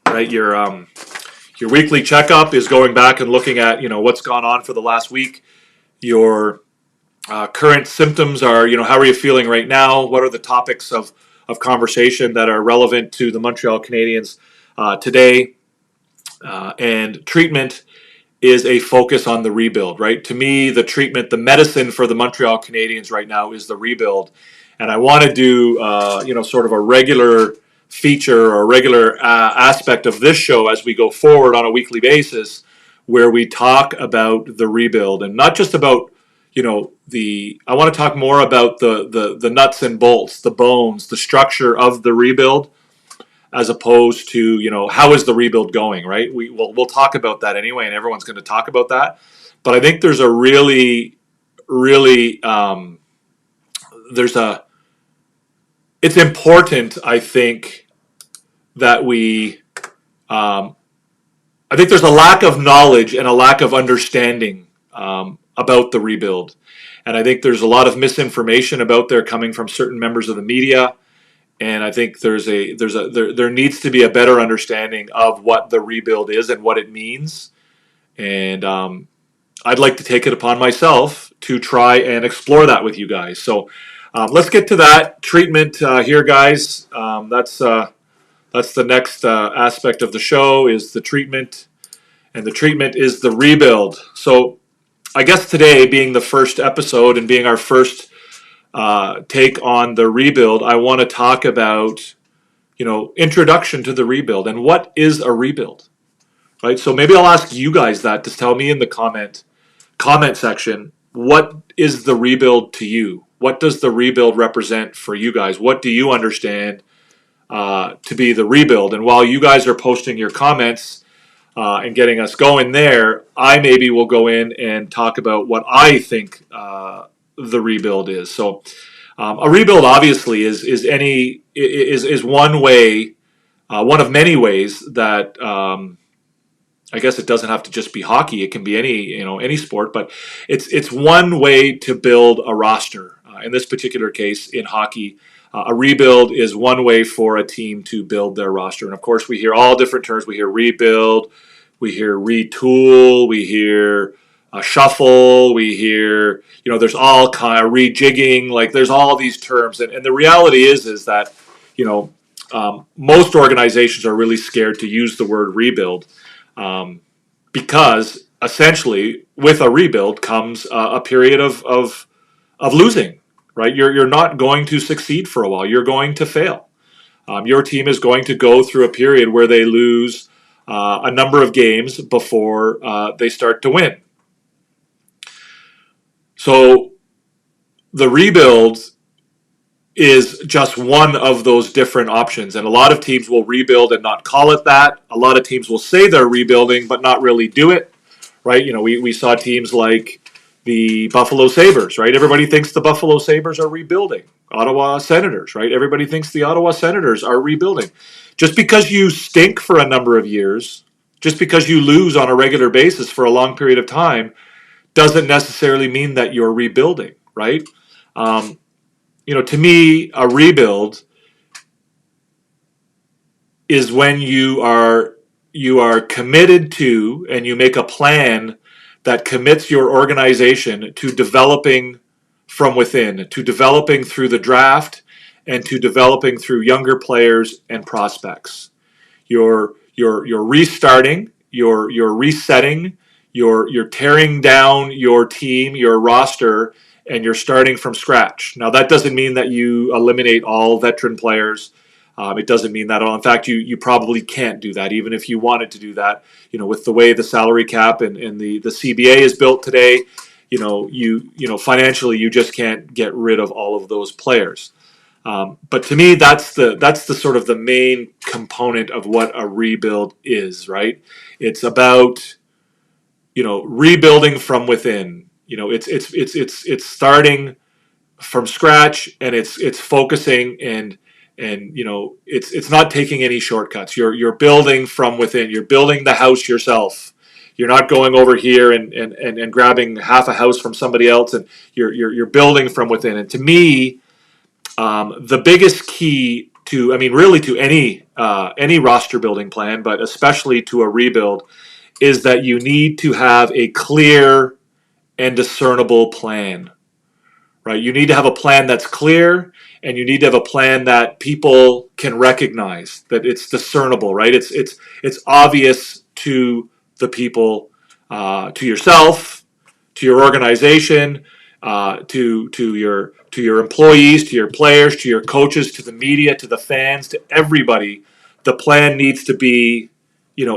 Right, your weekly checkup is going back and looking at what's gone on for the last week. Your current symptoms are how are you feeling right now? What are the topics of conversation that are relevant to the Montreal Canadiens today? And treatment is a focus on the rebuild, right? To me, the treatment, the medicine for the Montreal Canadiens right now is the rebuild. And I want to do, sort of a regular feature or a regular aspect of this show as we go forward on a weekly basis, where we talk about the rebuild and not just about, I want to talk more about the nuts and bolts, the bones, the structure of the rebuild, as opposed to how is the rebuild going, right? We'll talk about that anyway, and everyone's going to talk about that. But I think there's a really it's important, I think, that I think there's a lack of knowledge and a lack of understanding about the rebuild, and I think there's a lot of misinformation about there coming from certain members of the media. And I think there needs to be a better understanding of what the rebuild is and what it means. And I'd like to take it upon myself to try and explore that with you guys. So let's get to that treatment here, guys. That's the next aspect of the show, is the treatment, and the treatment is the rebuild. So I guess today, being the first episode and being our first take on the rebuild, I want to talk about, introduction to the rebuild and what is a rebuild, right? So maybe I'll ask you guys that, to tell me in the comment section, what is the rebuild to you? What does the rebuild represent for you guys? What do you understand to be the rebuild? And while you guys are posting your comments and getting us going there, I maybe will go in and talk about what I think the rebuild is. So a rebuild obviously is one way, one of many ways that I guess it doesn't have to just be hockey. It can be any sport, but it's one way to build a roster. In this particular case, in hockey, a rebuild is one way for a team to build their roster. And of course, we hear all different terms. We hear rebuild, we hear retool, we hear shuffle, we hear, there's all kind of rejigging, like there's all these terms. And the reality is that, most organizations are really scared to use the word rebuild because essentially with a rebuild comes a period of losing, right? You're not going to succeed for a while. You're going to fail. Your team is going to go through a period where they lose a number of games before they start to win. So the rebuild is just one of those different options. And a lot of teams will rebuild and not call it that. A lot of teams will say they're rebuilding but not really do it, right? We saw teams like the Buffalo Sabres, right? Everybody thinks the Buffalo Sabres are rebuilding. Ottawa Senators, right? Everybody thinks the Ottawa Senators are rebuilding. Just because you stink for a number of years, just because you lose on a regular basis for a long period of time, doesn't necessarily mean that you're rebuilding, right? To me, a rebuild is when you are committed to, and you make a plan that commits your organization to developing from within, to developing through the draft, and to developing through younger players and prospects. You're restarting, you're resetting, you're tearing down your team, your roster, and you're starting from scratch. Now, that doesn't mean that you eliminate all veteran players. It doesn't mean that at all. In fact, you probably can't do that, even if you wanted to do that. With the way the salary cap and the CBA is built today, financially you just can't get rid of all of those players. But to me, that's the sort of the main component of what a rebuild is, right? It's about, rebuilding from within. It's starting from scratch, and it's focusing, and it's not taking any shortcuts. You're building from within. You're building the house yourself. You're not going over here and grabbing half a house from somebody else, and you're building from within. And to me, the biggest key to, really to any roster building plan, but especially to a rebuild, is that you need to have a clear and discernible plan, right? You need to have a plan that's clear, and you need to have a plan that people can recognize, that it's discernible, right? It's obvious to the people, to yourself, to your organization, to your employees, to your players, to your coaches, to the media, to the fans, to everybody. The plan needs to be,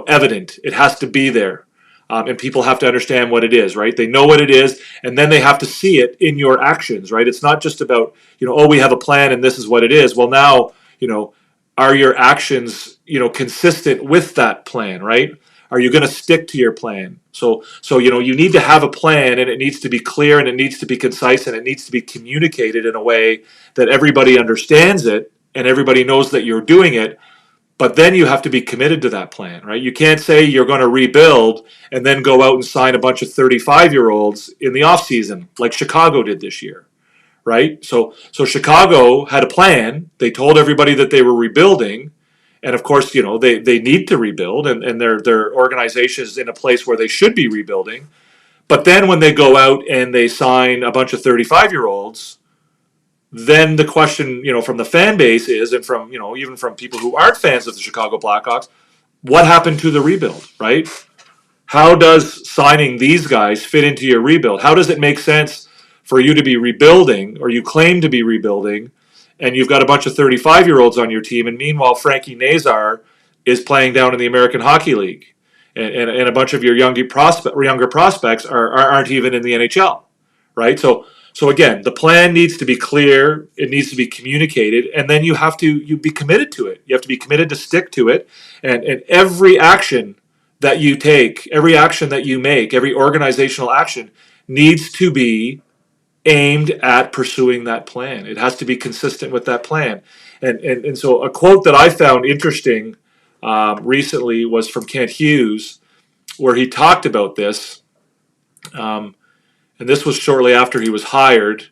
evident. It has to be there. And people have to understand what it is, right? They know what it is, and then they have to see it in your actions, right? It's not just about, we have a plan and this is what it is. Well, now, are your actions, consistent with that plan, right? Are you going to stick to your plan? So you need to have a plan, and it needs to be clear, and it needs to be concise, and it needs to be communicated in a way that everybody understands it and everybody knows that you're doing it. But then you have to be committed to that plan, right? You can't say you're going to rebuild and then go out and sign a bunch of 35-year-olds in the offseason like Chicago did this year, right? So Chicago had a plan. They told everybody that they were rebuilding. And of course, they need to rebuild, and their organization is in a place where they should be rebuilding. But then when they go out and they sign a bunch of 35-year-olds, then the question, from the fan base is, and from, even from people who aren't fans of the Chicago Blackhawks, what happened to the rebuild, right? How does signing these guys fit into your rebuild? How does it make sense for you to be rebuilding, or you claim to be rebuilding, and you've got a bunch of 35-year-olds on your team, and meanwhile Frankie Nazar is playing down in the American Hockey League, and a bunch of your younger prospects aren't even in the NHL, right? So again, the plan needs to be clear, it needs to be communicated, and then you be committed to it. You have to be committed to stick to it, and every action that you take, every action that you make, every organizational action needs to be aimed at pursuing that plan. It has to be consistent with that plan. And so a quote that I found interesting recently was from Kent Hughes, where he talked about this. And this was shortly after he was hired.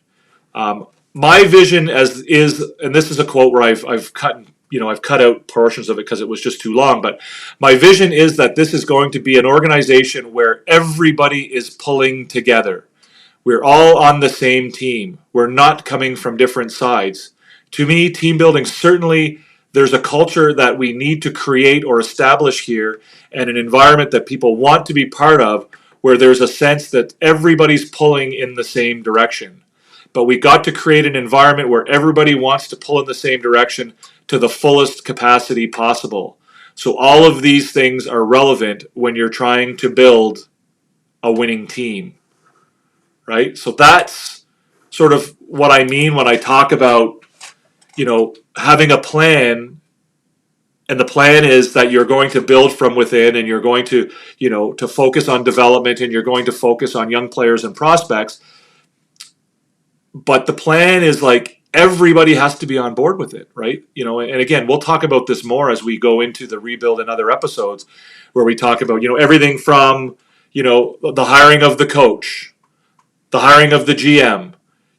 My vision and this is a quote where I've cut out portions of it because it was just too long, but my vision is that this is going to be an organization where everybody is pulling together. We're all on the same team. We're not coming from different sides. To me, team building, certainly there's a culture that we need to create or establish here, and an environment that people want to be part of, where there's a sense that everybody's pulling in the same direction. But we got to create an environment where everybody wants to pull in the same direction to the fullest capacity possible. So all of these things are relevant when you're trying to build a winning team, right? So that's sort of what I mean when I talk about, having a plan. And the plan is that you're going to build from within, and you're going to, to focus on development, and you're going to focus on young players and prospects. But the plan is like everybody has to be on board with it, right? And again, we'll talk about this more as we go into the rebuild and other episodes, where we talk about, everything from, the hiring of the coach, the hiring of the GM,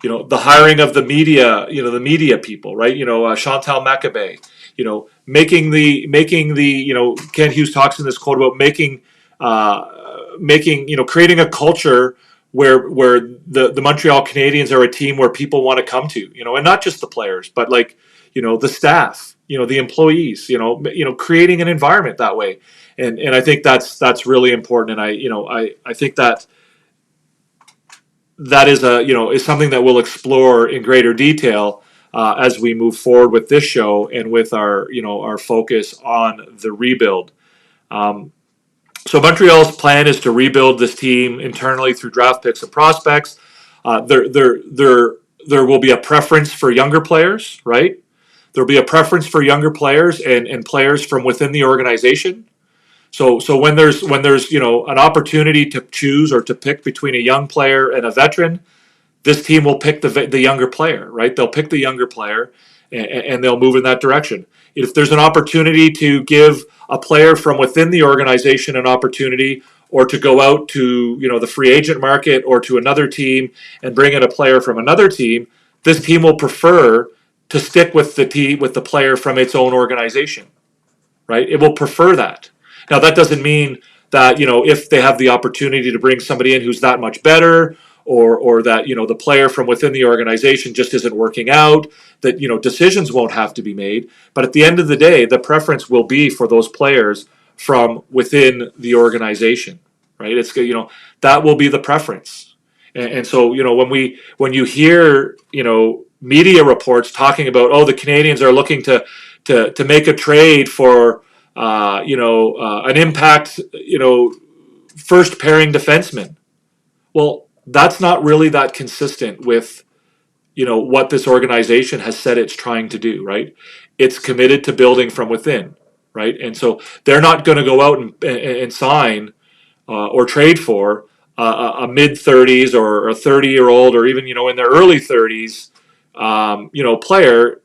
the hiring of the media, the media people, right? Chantal Machabé, making the, Ken Hughes talks in this quote about creating a culture where the Montreal Canadiens are a team where people want to come to, and not just the players, but the staff, the employees, creating an environment that way. And I think that's really important. And I think that is is something that we'll explore in greater detail as we move forward with this show and with our focus on the rebuild. So Montreal's plan is to rebuild this team internally through draft picks and prospects. They're there will be a preference for younger players, right? There'll be a preference for younger players and players from within the organization. So when there's an opportunity to choose or to pick between a young player and a veteran, this team will pick the younger player, right? They'll pick the younger player and they'll move in that direction. If there's an opportunity to give a player from within the organization an opportunity, or to go out to the free agent market or to another team and bring in a player from another team, this team will prefer to stick with the player from its own organization, right? It will prefer that. Now that doesn't mean that if they have the opportunity to bring somebody in who's that much better, or that the player from within the organization just isn't working out, that decisions won't have to be made. But at the end of the day, the preference will be for those players from within the organization, right? It's that will be the preference. And so when you hear media reports talking about, oh, the Canadiens are looking to make a trade for an impact first pairing defenseman, well, that's not really that consistent with what this organization has said it's trying to do, right? It's committed to building from within, right? And so they're not going to go out and sign or trade for a mid-30s or a 30-year-old or even in their early 30s player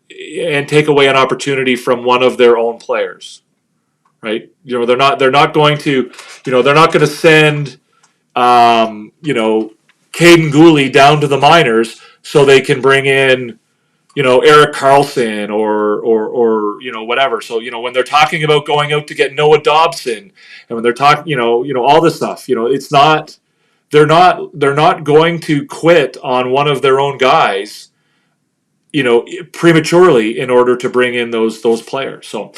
and take away an opportunity from one of their own players, right? They're not going to send Caden Gooley down to the minors so they can bring in Eric Carlson or whatever. So when they're talking about going out to get Noah Dobson, and when they're talking all this stuff, it's not they're not going to quit on one of their own guys prematurely in order to bring in those players. So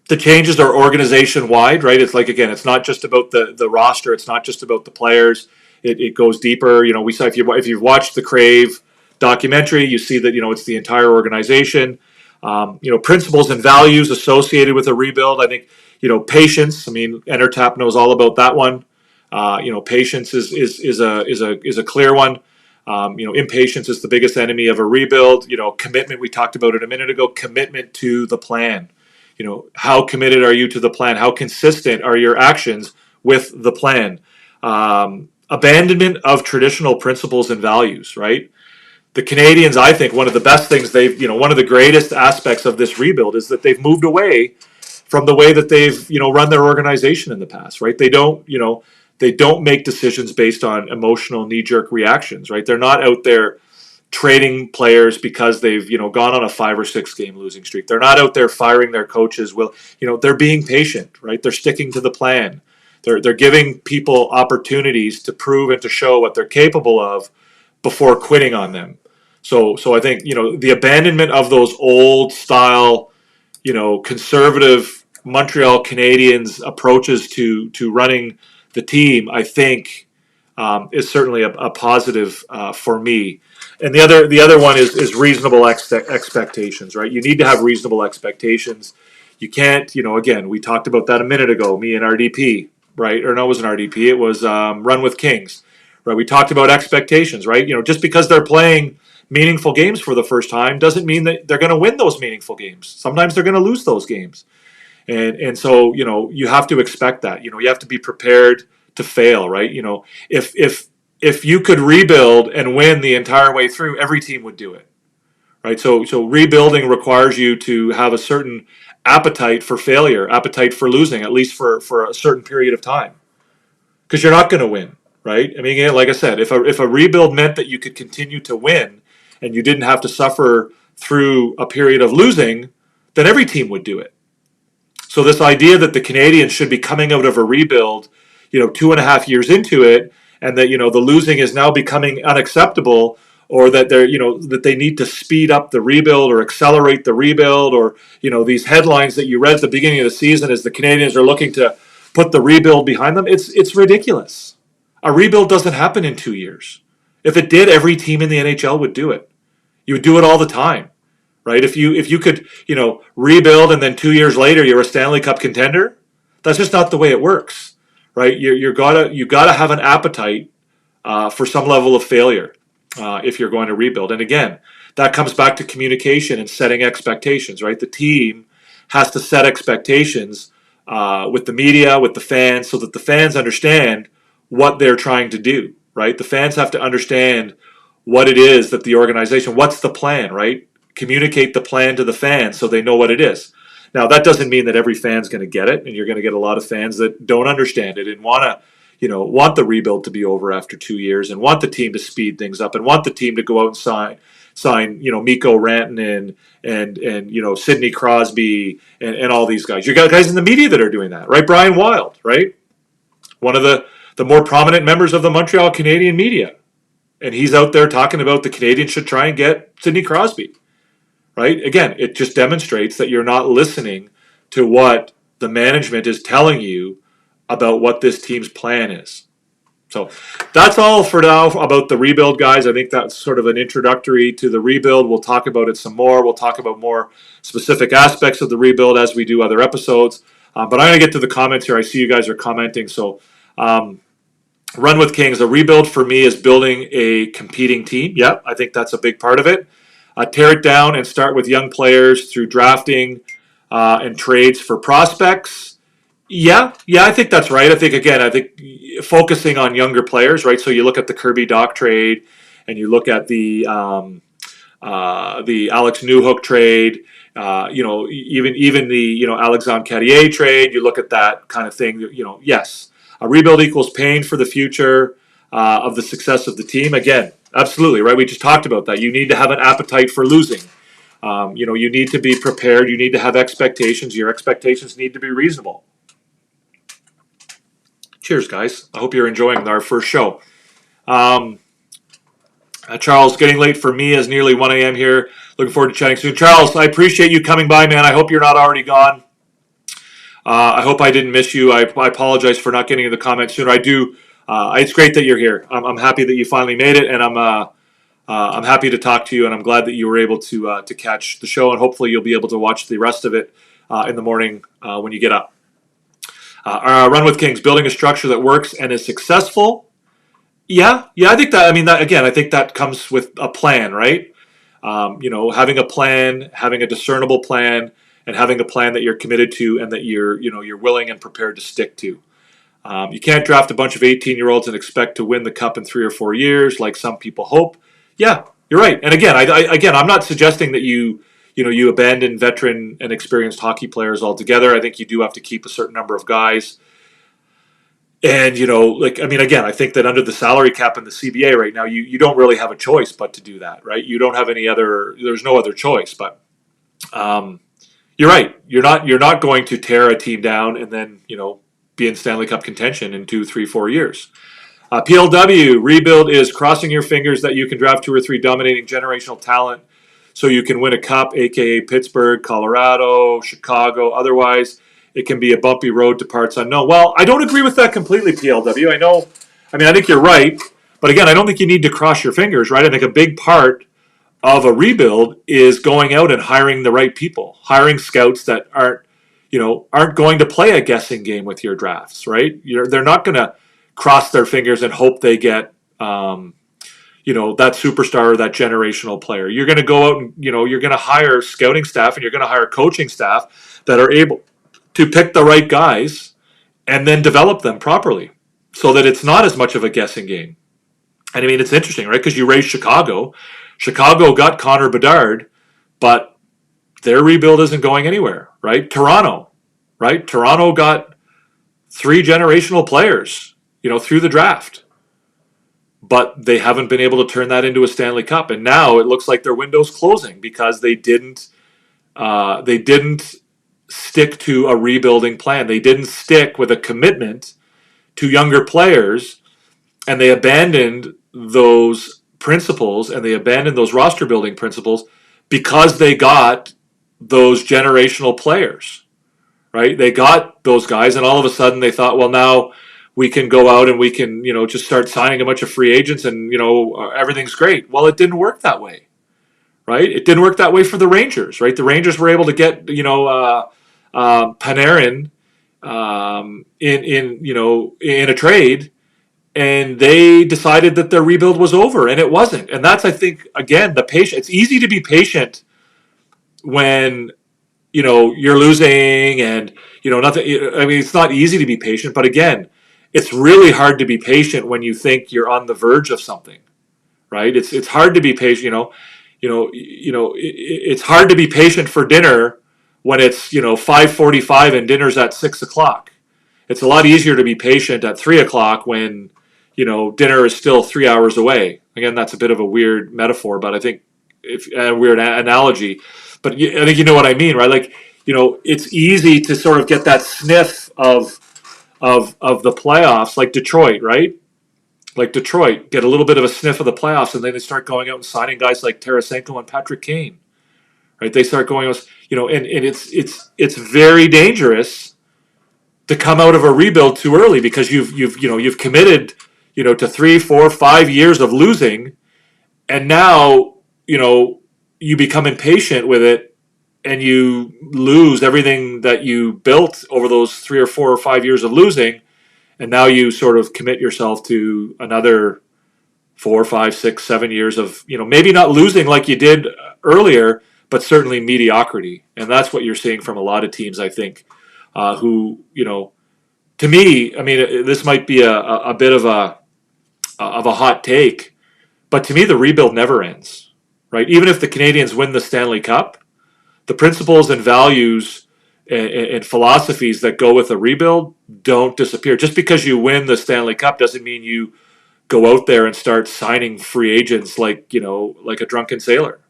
the changes are organization wide, right? It's like, again, it's not just about the roster. It's not just about the players. It goes deeper. We saw if you've watched the Crave documentary, you see that it's the entire organization. Principles and values associated with a rebuild. I think patience. I mean, Entertap knows all about that one. Patience is a clear one. Impatience is the biggest enemy of a rebuild. Commitment. We talked about it a minute ago. Commitment to the plan. How committed are you to the plan? How consistent are your actions with the plan? Abandonment of traditional principles and values, right? The Canadiens, I think, one of the best things one of the greatest aspects of this rebuild is that they've moved away from the way that they've, run their organization in the past, right? They don't make decisions based on emotional knee-jerk reactions, right? They're not out there trading players because they've gone on a 5 or 6 game losing streak. They're not out there firing their coaches. They're being patient, right? They're sticking to the plan. They're giving people opportunities to prove and to show what they're capable of before quitting on them. So I think the abandonment of those old style conservative Montreal Canadiens approaches to running the team, I think is certainly a positive for me. And the other one is reasonable expectations, right? You need to have reasonable expectations. You can't, again, we talked about that a minute ago, me and RDP, right? Or no, it wasn't RDP, it was Run with Kings, right? We talked about expectations, right? Just because they're playing meaningful games for the first time doesn't mean that they're going to win those meaningful games. Sometimes they're going to lose those games. And so, you have to expect that. You have to be prepared to fail, right? If you could rebuild and win the entire way through, every team would do it, right? So rebuilding requires you to have a certain appetite for failure, appetite for losing, at least for a certain period of time, because you're not going to win, right? I mean, like I said, if a rebuild meant that you could continue to win and you didn't have to suffer through a period of losing, then every team would do it. So this idea that the Canadiens should be coming out of a rebuild, 2.5 years into it, and that the losing is now becoming unacceptable, or that that they need to speed up the rebuild or accelerate the rebuild, or these headlines that you read at the beginning of the season as the Canadiens are looking to put the rebuild behind them. It's ridiculous. A rebuild doesn't happen in 2 years. If it did, every team in the NHL would do it. You would do it all the time, right? If you could rebuild and then 2 years later you're a Stanley Cup contender, that's just not the way it works. right? You gotta have an appetite for some level of failure if you're going to rebuild. And again, that comes back to communication and setting expectations, right? The team has to set expectations with the media, with the fans, so that the fans understand what they're trying to do, right? The fans have to understand what it is that the organization, what's the plan, right? Communicate the plan to the fans so they know what it is. Now, that doesn't mean that every fan's going to get it, and you're going to get a lot of fans that don't understand it and want the rebuild to be over after 2 years and want the team to speed things up and want the team to go out and sign Mikko Rantanen and Sidney Crosby and all these guys. You got guys in the media that are doing that, right? Brian Wilde, right? One of the more prominent members of the Montreal Canadiens media. And he's out there talking about the Canadiens should try and get Sidney Crosby, right? Again, it just demonstrates that you're not listening to what the management is telling you about what this team's plan is. So that's all for now about the rebuild, guys. I think that's sort of an introductory to the rebuild. We'll talk about it some more. We'll talk about more specific aspects of the rebuild as we do other episodes. But I'm going to get to the comments here. I see you guys are commenting. So Run with Kings. A rebuild for me is building a competing team. Yep, I think that's a big part of it. Tear it down and start with young players through drafting and trades for prospects. Yeah, I think that's right. I think focusing on younger players, right? So you look at the Kirby Dach trade, and you look at the Alex Newhook trade. Even the Alexandre Carrier trade. You look at that kind of thing. Yes, a rebuild equals paying for the future of the success of the team. Again, absolutely right. We just talked about that. You need to have an appetite for losing. You need to be prepared. You need to have expectations. Your expectations need to be reasonable. Cheers, guys. I hope you're enjoying our first show. Charles, getting late for me is nearly 1 a.m. here. Looking forward to chatting soon. Charles, I appreciate you coming by, man. I hope you're not already gone. I hope I didn't miss you. I apologize for not getting to the comments sooner. I do. It's great that you're here. I'm happy that you finally made it, and I'm happy to talk to you, and I'm glad that you were able to catch the show, and hopefully you'll be able to watch the rest of it in the morning when you get up. Run with Kings, building a structure that works and is successful. Yeah, I think that. I mean, that again. I think that comes with a plan, right? Having a plan, having a discernible plan, and having a plan that you're committed to and that you're willing and prepared to stick to. You can't draft a bunch of 18-year-olds and expect to win the cup in 3 or 4 years, like some people hope. Yeah, you're right. And again, I'm not suggesting that you abandon veteran and experienced hockey players altogether. I think you do have to keep a certain number of guys. And, I think that under the salary cap in the CBA right now, you don't really have a choice but to do that, right? You don't have there's no other choice. But you're right. You're not going to tear a team down and then, be in Stanley Cup contention in 2, 3, 4 years. PLW, rebuild is crossing your fingers that you can draft 2 or 3 dominating generational talent so you can win a cup, a.k.a. Pittsburgh, Colorado, Chicago. Otherwise, it can be a bumpy road to parts unknown. Well, I don't agree with that completely, PLW. I think you're right. But again, I don't think you need to cross your fingers, right? I think a big part of a rebuild is going out and hiring the right people, hiring scouts that aren't going to play a guessing game with your drafts, right? They're not going to cross their fingers and hope they get that superstar or that generational player. You're going to go out and you're going to hire scouting staff and you're going to hire coaching staff that are able to pick the right guys and then develop them properly so that it's not as much of a guessing game. And it's interesting, right? Because you raised Chicago. Chicago got Connor Bedard, but their rebuild isn't going anywhere, right? Toronto, right? Toronto got 3 generational players, through the draft. But they haven't been able to turn that into a Stanley Cup. And now it looks like their window's closing because they didn't stick to a rebuilding plan. They didn't stick with a commitment to younger players, and they abandoned those principles and they abandoned those roster building principles because they got those generational players, right? They got those guys, and all of a sudden they thought, well, now we can go out and we can, just start signing a bunch of free agents and, everything's great. Well, it didn't work that way, right? It didn't work that way for the Rangers, right? The Rangers were able to get, Panarin in a trade, and they decided that their rebuild was over, and it wasn't. And that's, I think, again, the patient. It's easy to be patient when you're losing, and nothing. I mean, it's not easy to be patient, but again, it's really hard to be patient when you think you're on the verge of something, right? It's hard to be patient. It's hard to be patient for dinner when it's 5:45 and dinner's at 6 o'clock. It's a lot easier to be patient at 3 o'clock when dinner is still 3 hours away. Again, that's a bit of a weird metaphor, but I think a weird analogy. But I think you know what I mean, right? Like it's easy to sort of get that sniff of the playoffs, like Detroit, right? Like Detroit, get a little bit of a sniff of the playoffs, and then they start going out and signing guys like Tarasenko and Patrick Kane, right? They start going, and it's very dangerous to come out of a rebuild too early, because you've committed to 3, 4, 5 years of losing, and now you become impatient with it, and you lose everything that you built over those 3 or 4 or 5 years of losing, and now you sort of commit yourself to another 4, 5, 6, 7 years of maybe not losing like you did earlier, but certainly mediocrity. And that's what you're seeing from a lot of teams, I think, who to me, I mean, this might be a bit of a hot take, but to me, the rebuild never ends, right? Even if the Canadiens win the Stanley Cup, the principles and values and philosophies that go with a rebuild don't disappear. Just because you win the Stanley Cup doesn't mean you go out there and start signing free agents like a drunken sailor.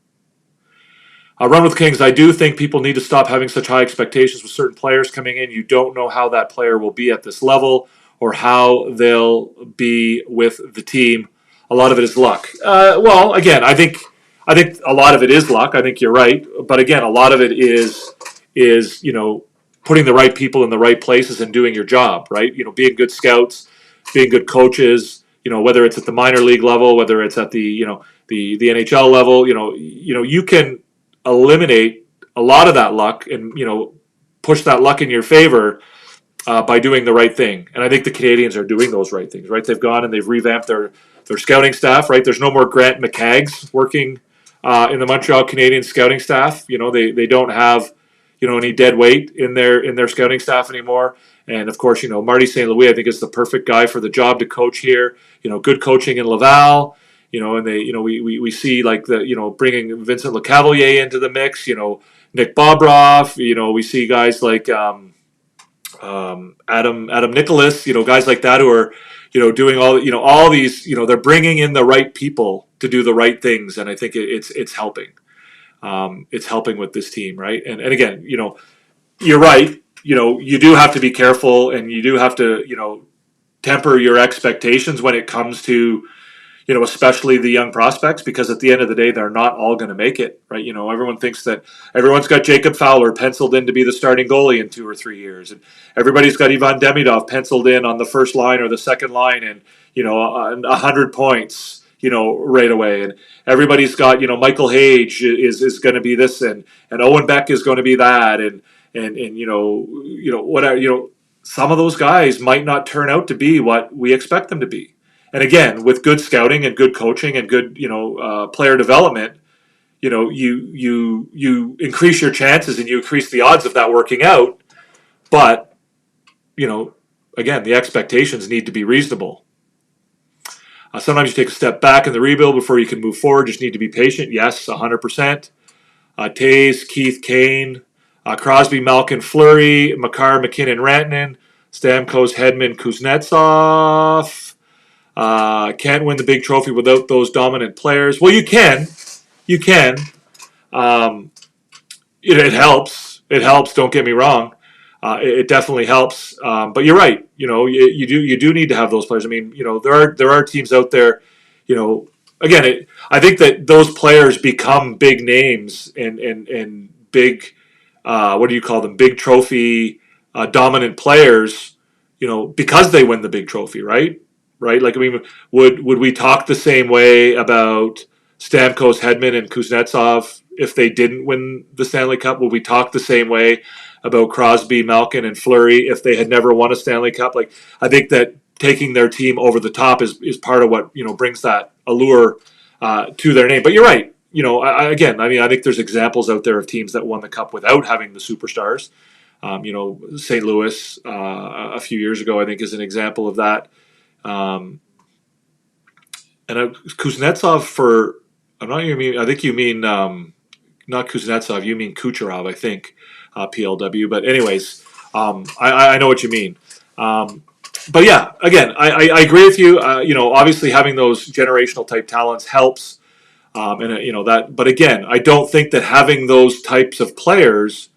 Run with Kings, I do think people need to stop having such high expectations with certain players coming in. You don't know how that player will be at this level or how they'll be with the team. A lot of it is luck. Well, again, I think a lot of it is luck. I think you're right. But again, a lot of it is putting the right people in the right places and doing your job, right? Being good scouts, being good coaches, whether it's at the minor league level, whether it's at the NHL level, you can eliminate a lot of that luck and push that luck in your favor by doing the right thing. And I think the Canadiens are doing those right things, right? They've gone and they've revamped their scouting staff, right? There's no more Grant McCaggs working in the Montreal Canadiens scouting staff. They don't have any dead weight in their scouting staff anymore. And of course, Marty St. Louis, I think, is the perfect guy for the job to coach here. Good coaching in Laval. And they, we see like bringing Vincent Lecavalier into the mix. Nick Bobroff. We see guys like Adam Nicholas. Guys like that who are doing all these. They're bringing in the right people to do the right things, and I think it's helping. It's helping with this team, right? And again, you're right. You do have to be careful, and you do have to temper your expectations when it comes to especially the young prospects, because at the end of the day, they're not all going to make it, right? Everyone thinks that everyone's got Jacob Fowler penciled in to be the starting goalie in 2 or 3 years, and everybody's got Ivan Demidov penciled in on the first line or the second line, and 100 points, right away, and everybody's got Michael Hage is going to be this, and Owen Beck is going to be that, and whatever. Some of those guys might not turn out to be what we expect them to be. And again, with good scouting and good coaching and good, player development, you increase your chances and you increase the odds of that working out. But, again, the expectations need to be reasonable. Sometimes you take a step back in the rebuild before you can move forward. Just need to be patient. Yes, 100%. Tays, Keith, Kane, Crosby, Malkin, Fleury, Makar, McKinnon, Rantanen, Stamkos, Hedman, Kuznetsov. Can't win the big trophy without those dominant players. Well, you can. It helps. It helps. Don't get me wrong. It definitely helps. But you're right. You do need to have those players. I mean, there are teams out there. Again, I think that those players become big names and big. What do you call them? Big trophy dominant players. Because they win the big trophy, right? Right? Like, I mean, would we talk the same way about Stamkos, Hedman, and Kuznetsov if they didn't win the Stanley Cup? Will we talk the same way about Crosby, Malkin, and Fleury if they had never won a Stanley Cup? Like, I think that taking their team over the top is part of what brings that allure to their name. But you're right. I think there's examples out there of teams that won the cup without having the superstars. St. Louis a few years ago, I think, is an example of that. And Kuznetsov I think you mean not Kuznetsov. You mean Kucherov, I think, PLW. But anyways, I know what you mean. But yeah, again, I agree with you. Obviously having those generational type talents helps. But again, I don't think that having those types of players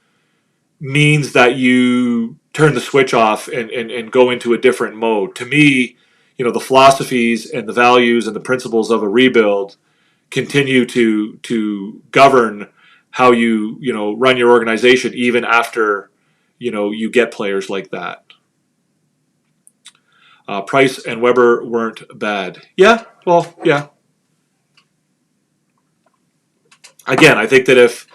means that you turn the switch off and go into a different mode. To me, the philosophies and the values and the principles of a rebuild continue to govern how you run your organization even after you get players like that. Price and Weber weren't bad. Yeah, well, yeah. Again, I think that if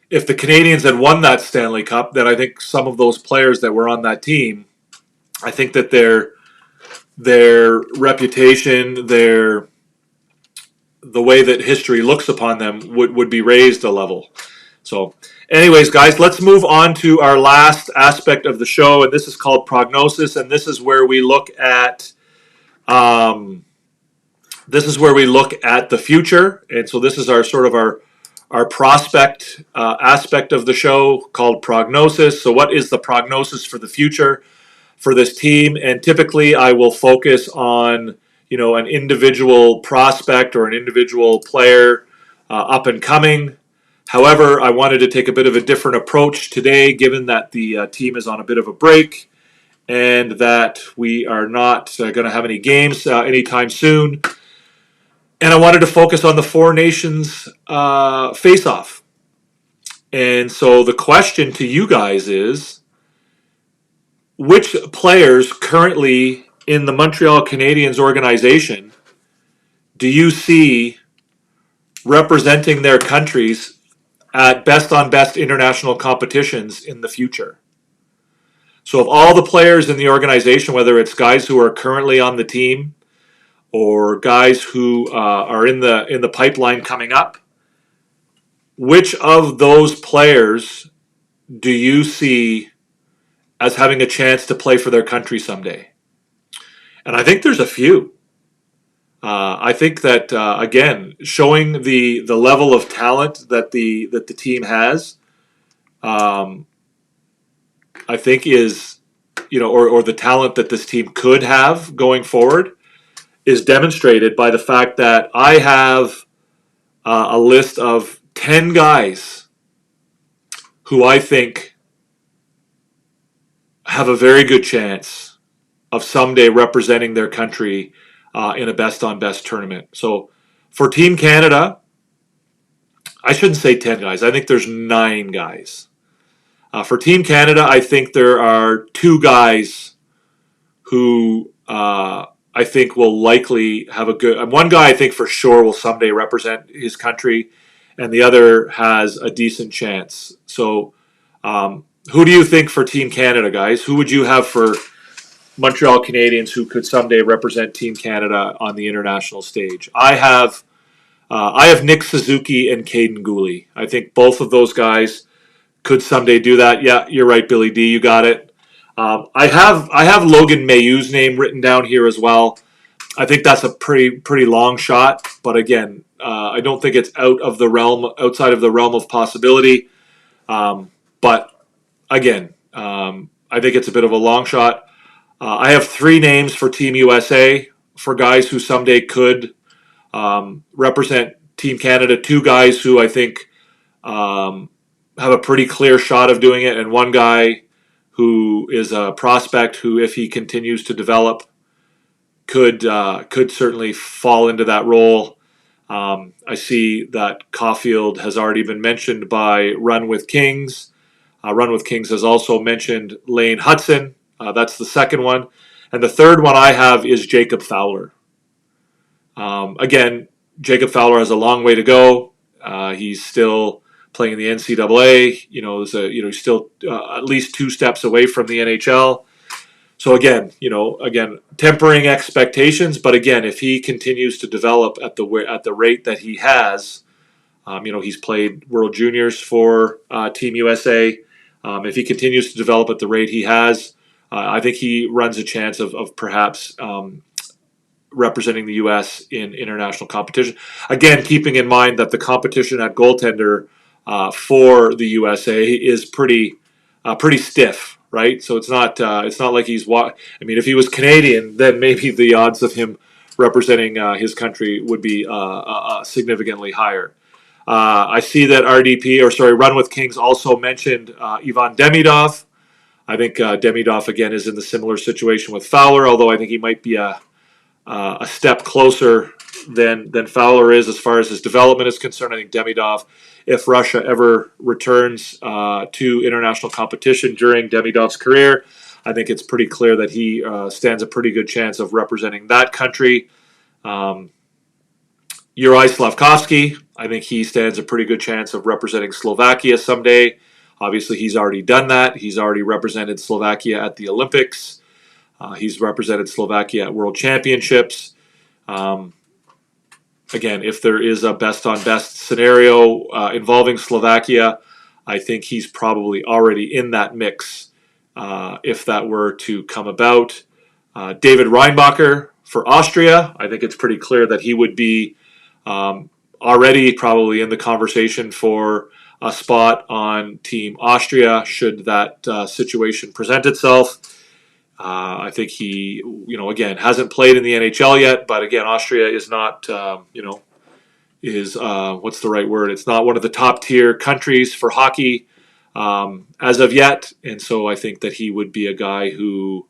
the Canadiens had won that Stanley Cup, then I think some of those players that were on that team, I think that their reputation, the way that history looks upon them would be raised a level. So anyways, guys, let's move on to our last aspect of the show, and this is called prognosis, and this is where we look at the future. And so this is our prospect aspect of the show called prognosis. So what is the prognosis for the future for this team? And typically I will focus on an individual prospect or an individual player up and coming. However, I wanted to take a bit of a different approach today, given that the team is on a bit of a break and that we are not going to have any games anytime soon. And I wanted to focus on the Four Nations face-off. And so the question to you guys is, which players currently in the Montreal Canadiens organization do you see representing their countries at best-on-best international competitions in the future? So of all the players in the organization, whether it's guys who are currently on the team or guys who are in the pipeline coming up, which of those players do you see as having a chance to play for their country someday? And I think there's a few. I think that again, showing the level of talent that the team has, I think is or the talent that this team could have going forward is demonstrated by the fact that I have a list of 10 guys who I think have a very good chance of someday representing their country in a best-on-best tournament. So for Team Canada, I shouldn't say 10 guys. I think there's 9 guys. For Team Canada, I think there are 2 guys who I think will likely have a good... One guy I think for sure will someday represent his country, and the other has a decent chance. So who do you think for Team Canada, guys? Who would you have for Montreal Canadiens who could someday represent Team Canada on the international stage? I have Nick Suzuki and Caden Gooley. I think both of those guys could someday do that. Yeah, you're right, Billy D. You got it. I have Logan Mayew's name written down here as well. I think that's a pretty long shot, but again, I don't think it's outside of the realm of possibility. But again, I think it's a bit of a long shot. I have 3 names for Team USA for guys who someday could represent Team Canada. 2 guys who I think have a pretty clear shot of doing it, and 1 guy who is a prospect who, if he continues to develop, could certainly fall into that role. I see that Caulfield has already been mentioned by Run with Kings. Run with Kings has also mentioned Lane Hudson. That's the second one. And the third one I have is Jacob Fowler. Again, Jacob Fowler has a long way to go. He's still playing in the NCAA. He's still at least 2 steps away from the NHL. So again, tempering expectations. But again, if he continues to develop at the rate that he has, he's played World Juniors for Team USA. If he continues to develop at the rate he has, I think he runs a chance of perhaps representing the U.S. in international competition. Again, keeping in mind that the competition at goaltender for the USA is pretty stiff, right? So it's not like he's. If he was Canadian, then maybe the odds of him representing his country would be significantly higher. I see that Run with Kings also mentioned Ivan Demidov. I think Demidov again is in the similar situation with Fowler, although I think he might be a step closer than Fowler is as far as his development is concerned. I think Demidov, if Russia ever returns to international competition during Demidov's career, I think it's pretty clear that he stands a pretty good chance of representing that country. Juraj Slafkovsky, I think he stands a pretty good chance of representing Slovakia someday. Obviously, he's already done that. He's already represented Slovakia at the Olympics. He's represented Slovakia at World Championships. Again, if there is a best-on-best scenario involving Slovakia, I think he's probably already in that mix if that were to come about. David Reinbacher for Austria, I think it's pretty clear that he would be already probably in the conversation for a spot on Team Austria should that situation present itself. I think he, again, hasn't played in the NHL yet, but again, Austria is not, what's the right word? It's not one of the top tier countries for hockey as of yet. And so I think that he would be a guy who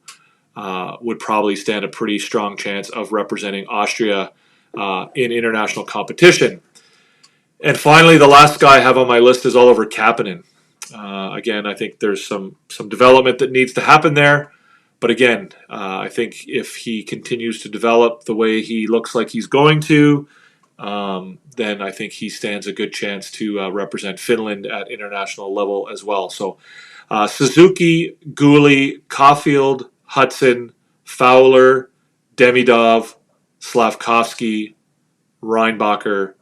would probably stand a pretty strong chance of representing Austria in international competition. And finally, the last guy I have on my list is Oliver Kapanen. Again, I think there's some development that needs to happen there. But again, I think if he continues to develop the way he looks like he's going to, then I think he stands a good chance to represent Finland at international level as well. So Suzuki, Gooley, Caulfield, Hudson, Fowler, Demidov, Slafkovsky, Reinbacher,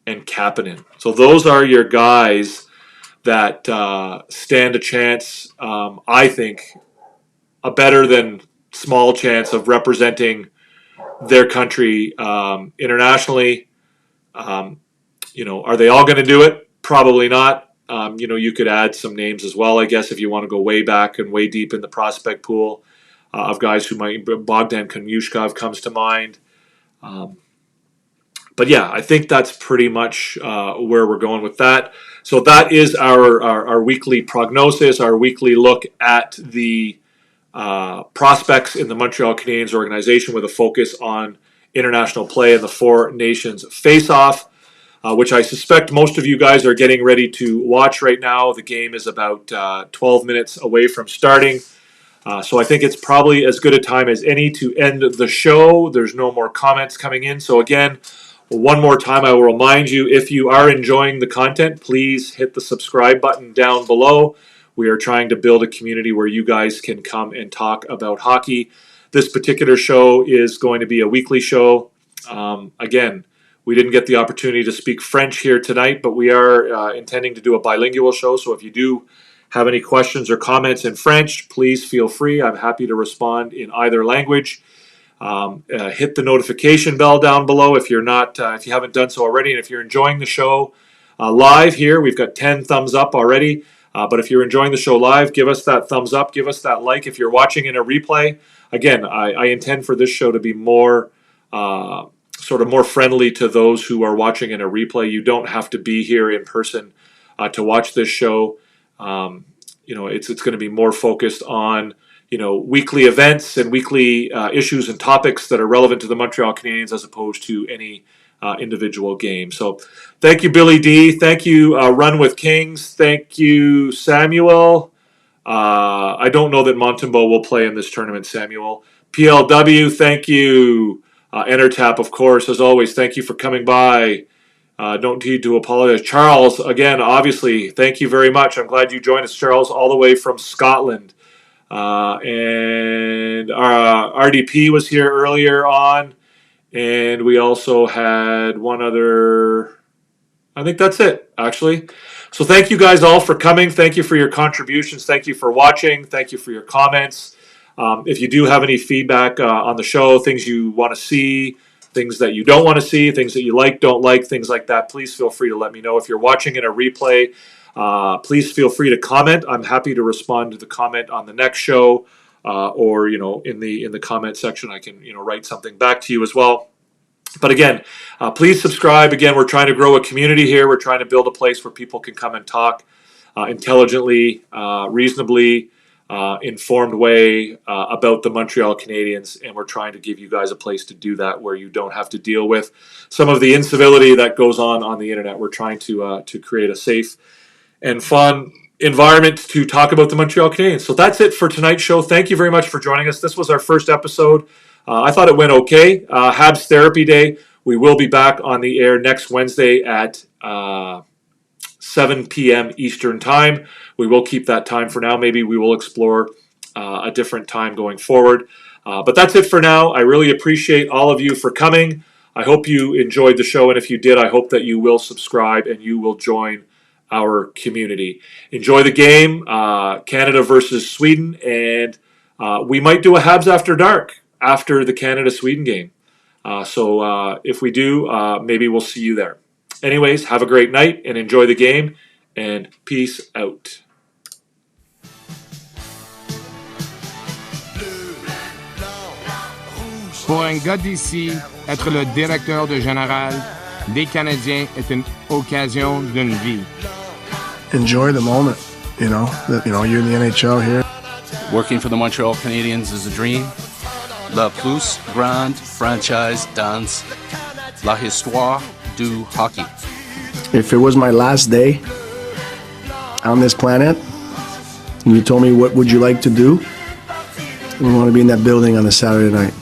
and Kapanen. So those are your guys that stand a chance, I think, a better than small chance of representing their country internationally. Are they all going to do it? Probably not. You could add some names as well, I guess, if you want to go way back and way deep in the prospect pool of guys who might. Bogdan Konyushkov comes to mind. But yeah, I think that's pretty much where we're going with that. So that is our weekly prognosis, our weekly look at the prospects in the Montreal Canadiens organization with a focus on international play and the Four Nations face-off, which I suspect most of you guys are getting ready to watch right now. The game is about 12 minutes away from starting. So I think it's probably as good a time as any to end the show. There's no more comments coming in. So again, one more time, I will remind you, if you are enjoying the content, please hit the subscribe button down below. We are trying to build a community where you guys can come and talk about hockey. This particular show is going to be a weekly show. Again, we didn't get the opportunity to speak French here tonight, but we are intending to do a bilingual show. So if you do have any questions or comments in French, please feel free. I'm happy to respond in either language. Hit the notification bell down below if you haven't done so already. And if you're enjoying the show live here, we've got 10 thumbs up already. But if you're enjoying the show live, give us that thumbs up, give us that like. If you're watching in a replay, again, I intend for this show to be more more friendly to those who are watching in a replay. You don't have to be here in person to watch this show. It's going to be more focused on weekly events and weekly issues and topics that are relevant to the Montreal Canadiens as opposed to any individual game. So thank you, Billy D. Thank you, Run with Kings. Thank you, Samuel. I don't know that Montembeault will play in this tournament, Samuel. PLW, thank you. EnterTap, of course, as always, thank you for coming by. Don't need to apologize. Charles, again, obviously, thank you very much. I'm glad you joined us, Charles, all the way from Scotland. And RDP was here earlier on. And we also had one other, I think that's it, actually. So thank you guys all for coming. Thank you for your contributions. Thank you for watching. Thank you for your comments. If you do have any feedback on the show, things you want to see, things that you don't want to see, things that you like, don't like, things like that, please feel free to let me know. If you're watching in a replay, please feel free to comment. I'm happy to respond to the comment on the next show, or in the comment section, I can write something back to you as well. But again, please subscribe. Again, we're trying to grow a community here. We're trying to build a place where people can come and talk intelligently, reasonably, informed way about the Montreal Canadiens, and we're trying to give you guys a place to do that where you don't have to deal with some of the incivility that goes on the internet. We're trying to create a safe and fun environment to talk about the Montreal Canadiens. So that's it for tonight's show. Thank you very much for joining us. This was our first episode. I thought it went okay. HABS Therapy Day. We will be back on the air next Wednesday at 7 p.m. Eastern Time. We will keep that time for now. Maybe we will explore a different time going forward. But that's it for now. I really appreciate all of you for coming. I hope you enjoyed the show, and if you did, I hope that you will subscribe and you will join our community. Enjoy the game, Canada versus Sweden, and we might do a Habs After Dark after the Canada-Sweden game. So if we do, maybe we'll see you there. Anyways, have a great night and enjoy the game, and peace out. Pour un gars d'ici, être le directeur de général des Canadiens est une occasion d'une vie. Enjoy the moment, you're in the NHL here. Working for the Montreal Canadiens is a dream. La plus grande franchise dans la histoire du hockey. If it was my last day on this planet, and you told me what would you like to do, we want to be in that building on a Saturday night.